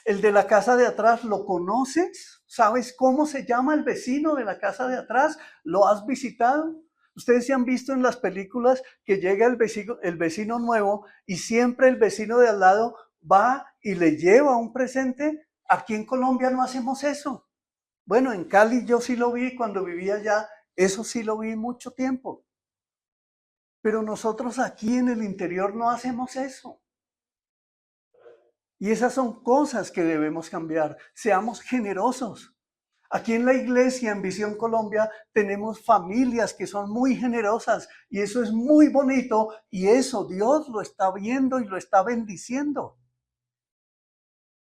El de la casa de atrás, ¿lo conoces? ¿Sabes cómo se llama el vecino de la casa de atrás? ¿Lo has visitado? Ustedes se han visto en las películas que llega el vecino nuevo y siempre el vecino de al lado va y le lleva un presente. Aquí en Colombia no hacemos eso. Bueno, en Cali yo sí lo vi cuando vivía allá, eso sí lo vi mucho tiempo. Pero nosotros aquí en el interior no hacemos eso. Y esas son cosas que debemos cambiar. Seamos generosos. Aquí en la iglesia, en Visión Colombia, tenemos familias que son muy generosas y eso es muy bonito y eso Dios lo está viendo y lo está bendiciendo.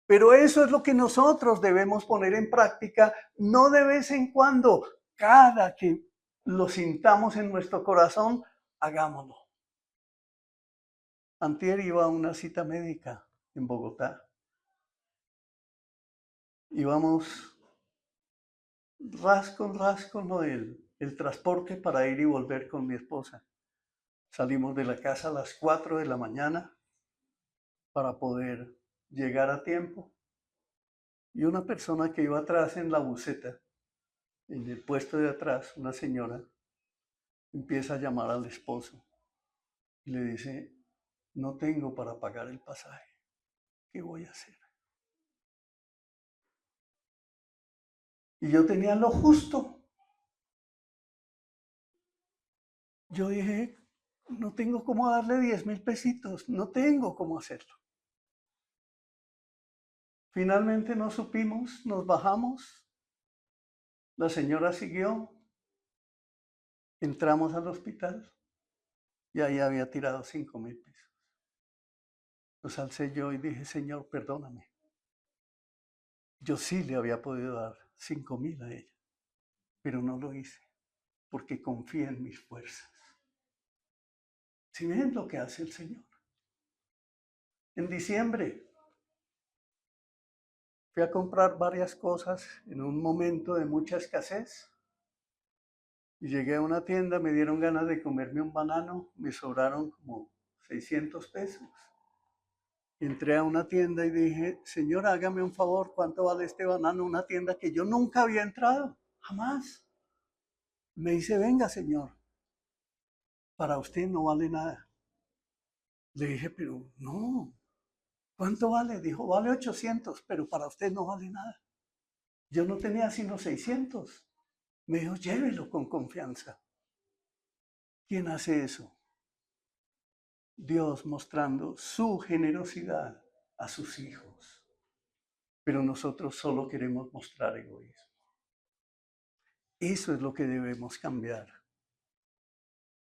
Pero eso es lo que nosotros debemos poner en práctica, no de vez en cuando, cada que lo sintamos en nuestro corazón, hagámoslo. Antier iba a una cita médica en Bogotá. Íbamos ras con lo del transporte para ir y volver con mi esposa. Salimos de la casa a las 4 de la mañana para poder llegar a tiempo. Y una persona que iba atrás en la buseta, en el puesto de atrás, una señora, empieza a llamar al esposo y le dice: no tengo para pagar el pasaje. ¿Qué voy a hacer? Y yo tenía lo justo. Yo dije: no tengo cómo darle 10,000 pesitos, no tengo cómo hacerlo. Finalmente no supimos, nos bajamos, la señora siguió, entramos al hospital y ahí había tirado 5,000 pesos. Los alcé yo y dije: Señor, perdóname. Yo sí le había podido dar 5,000 a ella, pero no lo hice porque confié en mis fuerzas. ¿Sí ven lo que hace el Señor? En diciembre fui a comprar varias cosas en un momento de mucha escasez. Y llegué a una tienda, me dieron ganas de comerme un banano, me sobraron como 600 pesos. Entré a una tienda y dije: señora, hágame un favor, ¿cuánto vale este banano? Una tienda que yo nunca había entrado, jamás. Me dice: venga, señor, para usted no vale nada. Le dije: pero no, ¿cuánto vale? Dijo: vale 800, pero para usted no vale nada. Yo no tenía sino 600. Me dijo: llévelo con confianza. ¿Quién hace eso? Dios mostrando su generosidad a sus hijos. Pero nosotros solo queremos mostrar egoísmo. Eso es lo que debemos cambiar.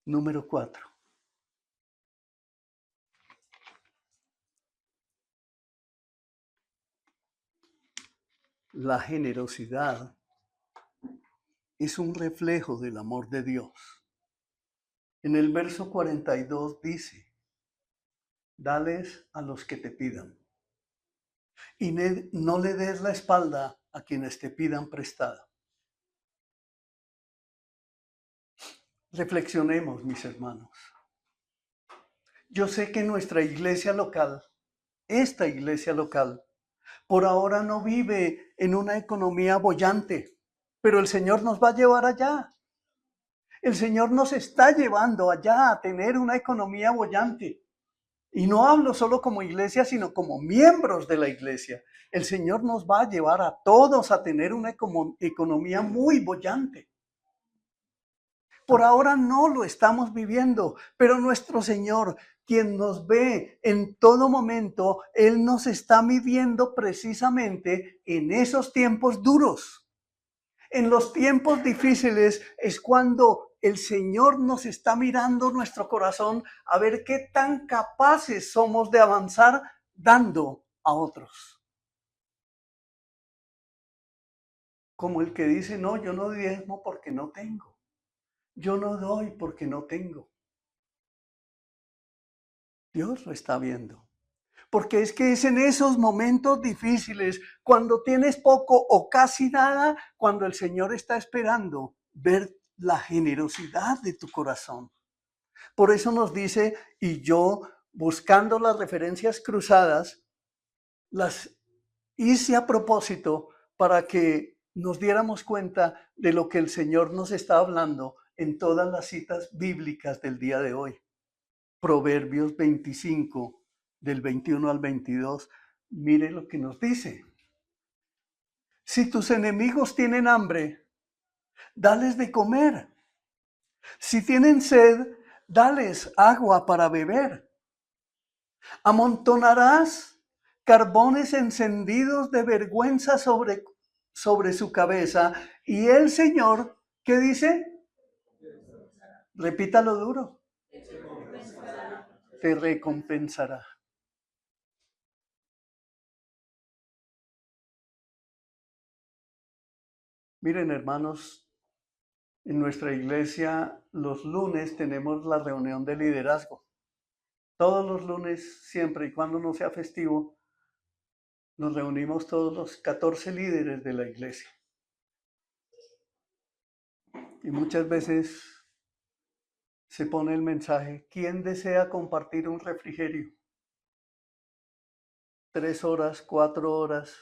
Número 4. La generosidad es un reflejo del amor de Dios. En el verso 42 dice: dales a los que te pidan. Y no le des la espalda a quienes te pidan prestada. Reflexionemos, mis hermanos. Yo sé que nuestra iglesia local, esta iglesia local, por ahora no vive en una economía boyante, pero el Señor nos va a llevar allá. El Señor nos está llevando allá a tener una economía boyante. Y no hablo solo como iglesia, sino como miembros de la iglesia. El Señor nos va a llevar a todos a tener una economía muy boyante. Por ahora no lo estamos viviendo, pero nuestro Señor, quien nos ve en todo momento, Él nos está midiendo precisamente en esos tiempos duros. En los tiempos difíciles es cuando el Señor nos está mirando nuestro corazón a ver qué tan capaces somos de avanzar dando a otros. Como el que dice, no, yo no diezmo porque no tengo. Yo no doy porque no tengo. Dios lo está viendo. Porque es que es en esos momentos difíciles, cuando tienes poco o casi nada, cuando el Señor está esperando ver la generosidad de tu corazón. Por eso nos dice, y yo buscando las referencias cruzadas, las hice a propósito para que nos diéramos cuenta de lo que el Señor nos está hablando en todas las citas bíblicas del día de hoy. Proverbios 25, del 21 al 22, mire lo que nos dice. Si tus enemigos tienen hambre, dales de comer. Si tienen sed, dales agua para beber. Amontonarás carbones encendidos de vergüenza sobre su cabeza. Y el Señor, ¿qué dice? Repítalo duro. Te recompensará. Miren, hermanos, en nuestra iglesia los lunes tenemos la reunión de liderazgo. Todos los lunes, siempre y cuando no sea festivo, nos reunimos todos los 14 líderes de la iglesia. Y muchas veces se pone el mensaje, ¿quién desea compartir un refrigerio? 3 horas, 4 horas,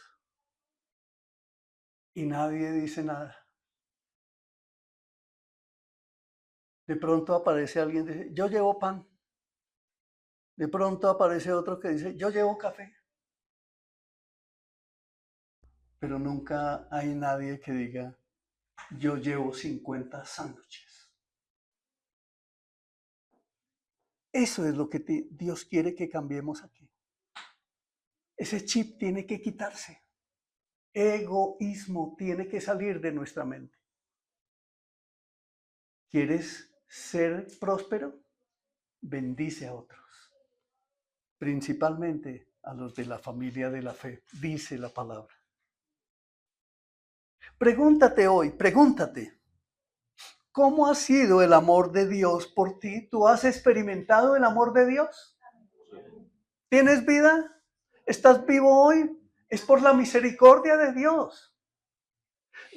y nadie dice nada. De pronto aparece alguien que dice, yo llevo pan. De pronto aparece otro que dice, yo llevo café. Pero nunca hay nadie que diga, yo llevo 50 sándwiches. Eso es lo que Dios quiere que cambiemos aquí. Ese chip tiene que quitarse. Egoísmo tiene que salir de nuestra mente. ¿Quieres ser próspero? Bendice a otros. Principalmente a los de la familia de la fe, dice la palabra. Pregúntate hoy, ¿cómo ha sido el amor de Dios por ti? ¿Tú has experimentado el amor de Dios? ¿Tienes vida? ¿Estás vivo hoy? Es por la misericordia de Dios.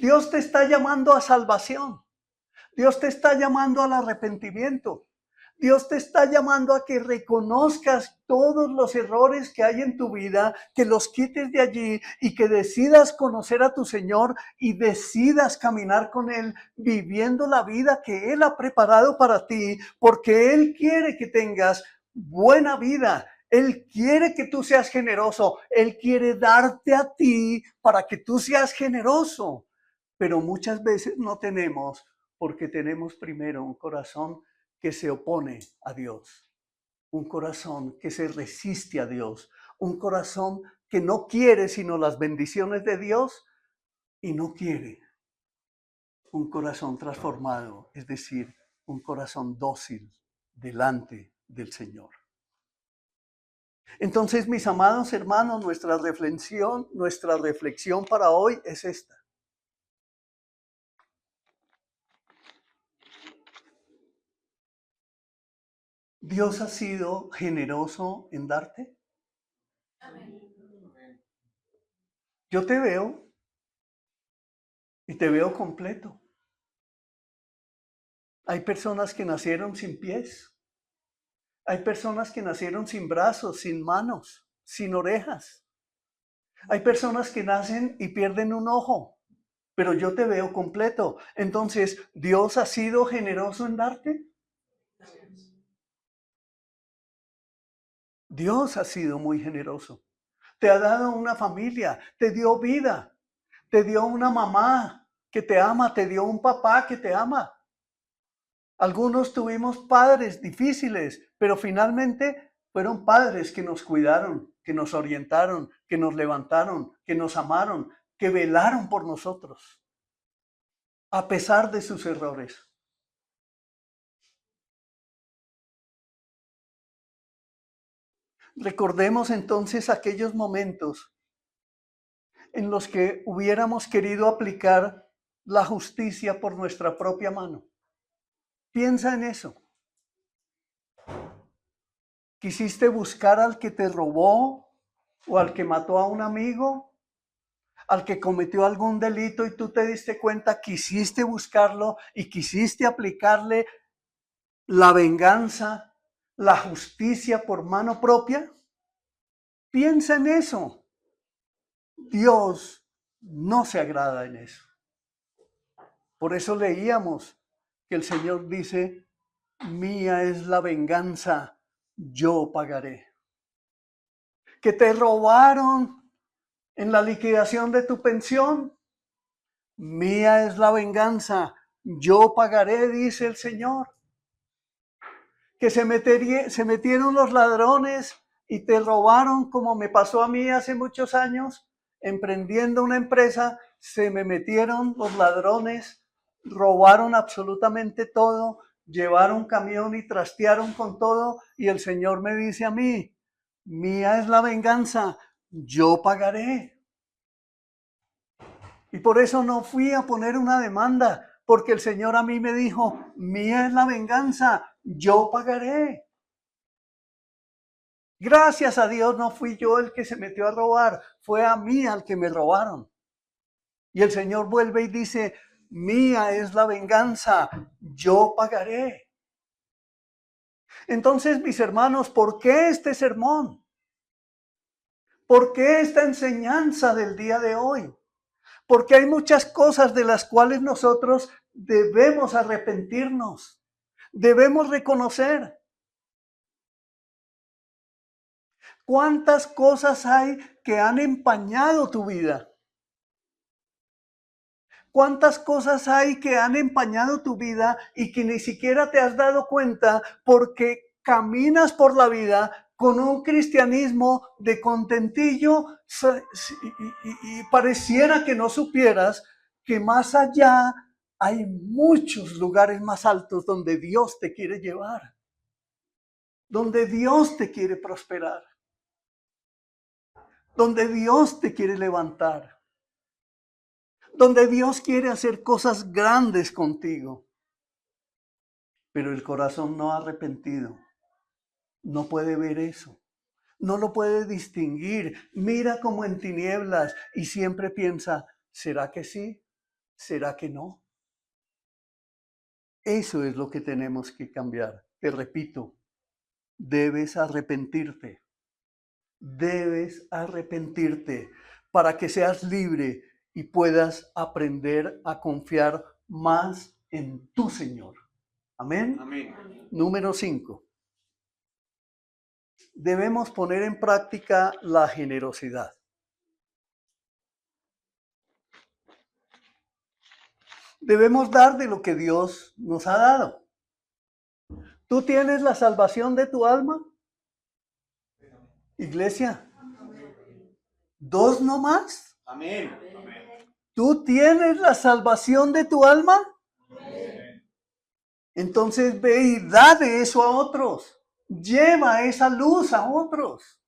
Dios te está llamando a salvación. Dios te está llamando al arrepentimiento. Dios te está llamando a que reconozcas todos los errores que hay en tu vida, que los quites de allí y que decidas conocer a tu Señor y decidas caminar con Él, viviendo la vida que Él ha preparado para ti, porque Él quiere que tengas buena vida. Él quiere que tú seas generoso. Él quiere darte a ti para que tú seas generoso. Pero muchas veces no tenemos, porque tenemos primero un corazón que se opone a Dios, un corazón que se resiste a Dios, un corazón que no quiere sino las bendiciones de Dios y no quiere un corazón transformado, es decir, un corazón dócil delante del Señor. Entonces, mis amados hermanos, nuestra reflexión para hoy es esta. ¿Dios ha sido generoso en darte? Yo te veo y te veo completo. Hay personas que nacieron sin pies. Hay personas que nacieron sin brazos, sin manos, sin orejas. Hay personas que nacen y pierden un ojo, pero yo te veo completo. Entonces, ¿Dios ha sido generoso en darte? Dios ha sido muy generoso. Te ha dado una familia, te dio vida, te dio una mamá que te ama, te dio un papá que te ama. Algunos tuvimos padres difíciles, pero finalmente fueron padres que nos cuidaron, que nos orientaron, que nos levantaron, que nos amaron, que velaron por nosotros, a pesar de sus errores. Recordemos entonces aquellos momentos en los que hubiéramos querido aplicar la justicia por nuestra propia mano. Piensa en eso. ¿Quisiste buscar al que te robó o al que mató a un amigo? ¿Al que cometió algún delito y tú te diste cuenta, quisiste buscarlo y quisiste aplicarle la venganza, la justicia por mano propia? Piensa en eso. Dios no se agrada en eso. Por eso leíamos que el Señor dice, mía es la venganza, yo pagaré. Que te robaron en la liquidación de tu pensión, mía es la venganza, yo pagaré, dice el Señor. Que se metieron los ladrones y te robaron, como me pasó a mí hace muchos años, emprendiendo una empresa, se me metieron los ladrones, robaron absolutamente todo, llevaron camión y trastearon con todo, y el Señor me dice a mí, mía es la venganza, yo pagaré. Y por eso no fui a poner una demanda, porque el Señor a mí me dijo, mía es la venganza, yo pagaré. Gracias a Dios no fui yo el que se metió a robar, fue a mí al que me robaron. Y el Señor vuelve y dice, mía es la venganza, yo pagaré. Entonces, mis hermanos, ¿por qué este sermón? ¿Por qué esta enseñanza del día de hoy? Porque hay muchas cosas de las cuales nosotros debemos arrepentirnos, debemos reconocer. ¿Cuántas cosas hay que han empañado tu vida? ¿Cuántas cosas hay que han empañado tu vida y que ni siquiera te has dado cuenta porque caminas por la vida con un cristianismo de contentillo y pareciera que no supieras que más allá hay muchos lugares más altos donde Dios te quiere llevar, donde Dios te quiere prosperar, donde Dios te quiere levantar, donde Dios quiere hacer cosas grandes contigo. Pero el corazón no arrepentido no puede ver eso, no lo puede distinguir. Mira como en tinieblas y siempre piensa, ¿será que sí? ¿Será que no? Eso es lo que tenemos que cambiar. Te repito, debes arrepentirte. Debes arrepentirte para que seas libre y puedas aprender a confiar más en tu Señor. Amén. Amén. Número 5. Debemos poner en práctica la generosidad. Debemos dar de lo que Dios nos ha dado. ¿Tú tienes la salvación de tu alma? Iglesia, ¿dos no más? Amén. ¿Tú tienes la salvación de tu alma? Entonces ve y da de eso a otros. Lleva esa luz a otros.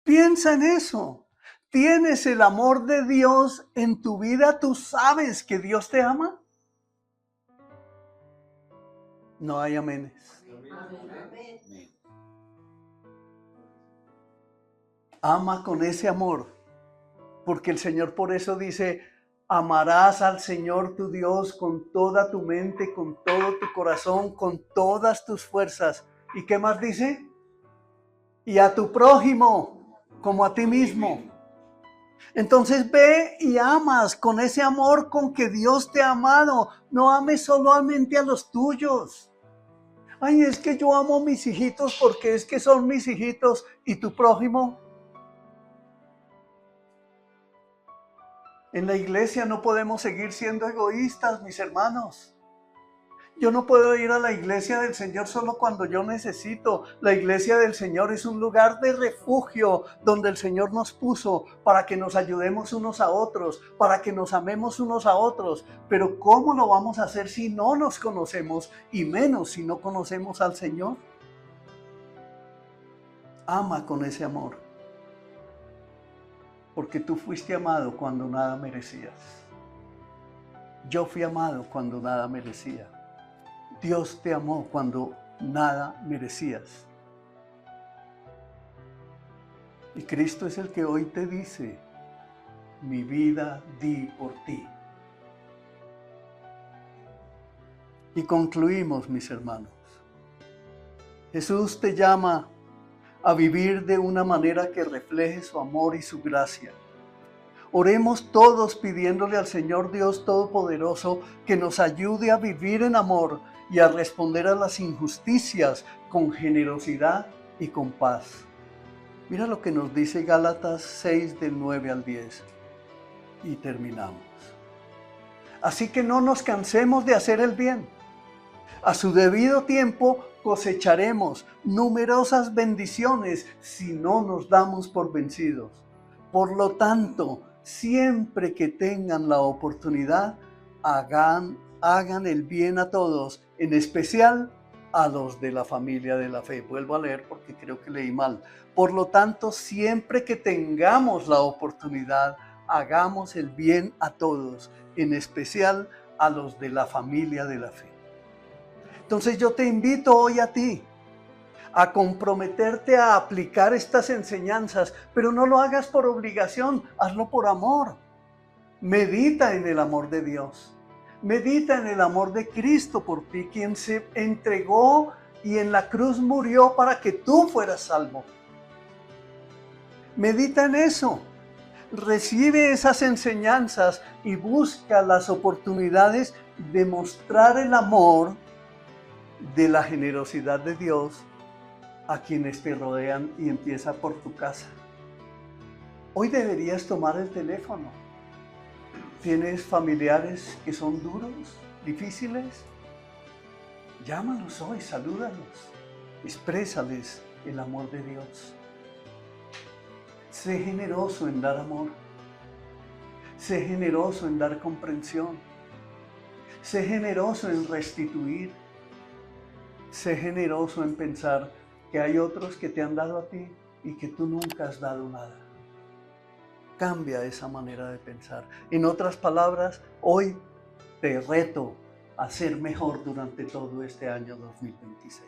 Piensa en eso. ¿Tienes el amor de Dios en tu vida? ¿Tú sabes que Dios te ama? No hay amenes. Ama con ese amor, porque el Señor por eso dice, amarás al Señor tu Dios con toda tu mente, con todo tu corazón, con todas tus fuerzas. ¿Y qué más dice? Y a tu prójimo como a ti mismo. Entonces ve y amas con ese amor con que Dios te ha amado. No ames solamente a los tuyos. Ay, es que yo amo a mis hijitos porque es que son mis hijitos. ¿Y tu prójimo? En la iglesia no podemos seguir siendo egoístas, mis hermanos. Yo no puedo ir a la iglesia del Señor solo cuando yo necesito. La iglesia del Señor es un lugar de refugio donde el Señor nos puso para que nos ayudemos unos a otros, para que nos amemos unos a otros. Pero ¿cómo lo vamos a hacer si no nos conocemos y menos si no conocemos al Señor? Ama con ese amor, porque tú fuiste amado cuando nada merecías. Yo fui amado cuando nada merecía. Dios te amó cuando nada merecías. Y Cristo es el que hoy te dice, mi vida di por ti. Y concluimos, mis hermanos. Jesús te llama a vivir de una manera que refleje su amor y su gracia. Oremos todos pidiéndole al Señor Dios Todopoderoso que nos ayude a vivir en amor y a responder a las injusticias con generosidad y con paz. Mira lo que nos dice Gálatas 6 del 9 al 10. Y terminamos. Así que no nos cansemos de hacer el bien. A su debido tiempo cosecharemos numerosas bendiciones si no nos damos por vencidos. Por lo tanto, siempre que tengan la oportunidad, hagan el bien a todos, en especial a los de la familia de la fe. Vuelvo a leer porque creo que leí mal. Por lo tanto, siempre que tengamos la oportunidad, hagamos el bien a todos, en especial a los de la familia de la fe. Entonces yo te invito hoy a ti a comprometerte a aplicar estas enseñanzas, pero no lo hagas por obligación, hazlo por amor. Medita en el amor de Dios. Medita en el amor de Cristo por ti, quien se entregó y en la cruz murió para que tú fueras salvo. Medita en eso. Recibe esas enseñanzas y busca las oportunidades de mostrar el amor de la generosidad de Dios a quienes te rodean y empieza por tu casa. Hoy deberías tomar el teléfono. ¿Tienes familiares que son duros, difíciles? Llámalos hoy, salúdalos, exprésales el amor de Dios. Sé generoso en dar amor. Sé generoso en dar comprensión. Sé generoso en restituir. Sé generoso en pensar que hay otros que te han dado a ti y que tú nunca has dado nada. Cambia esa manera de pensar. En otras palabras, hoy te reto a ser mejor durante todo este año 2026.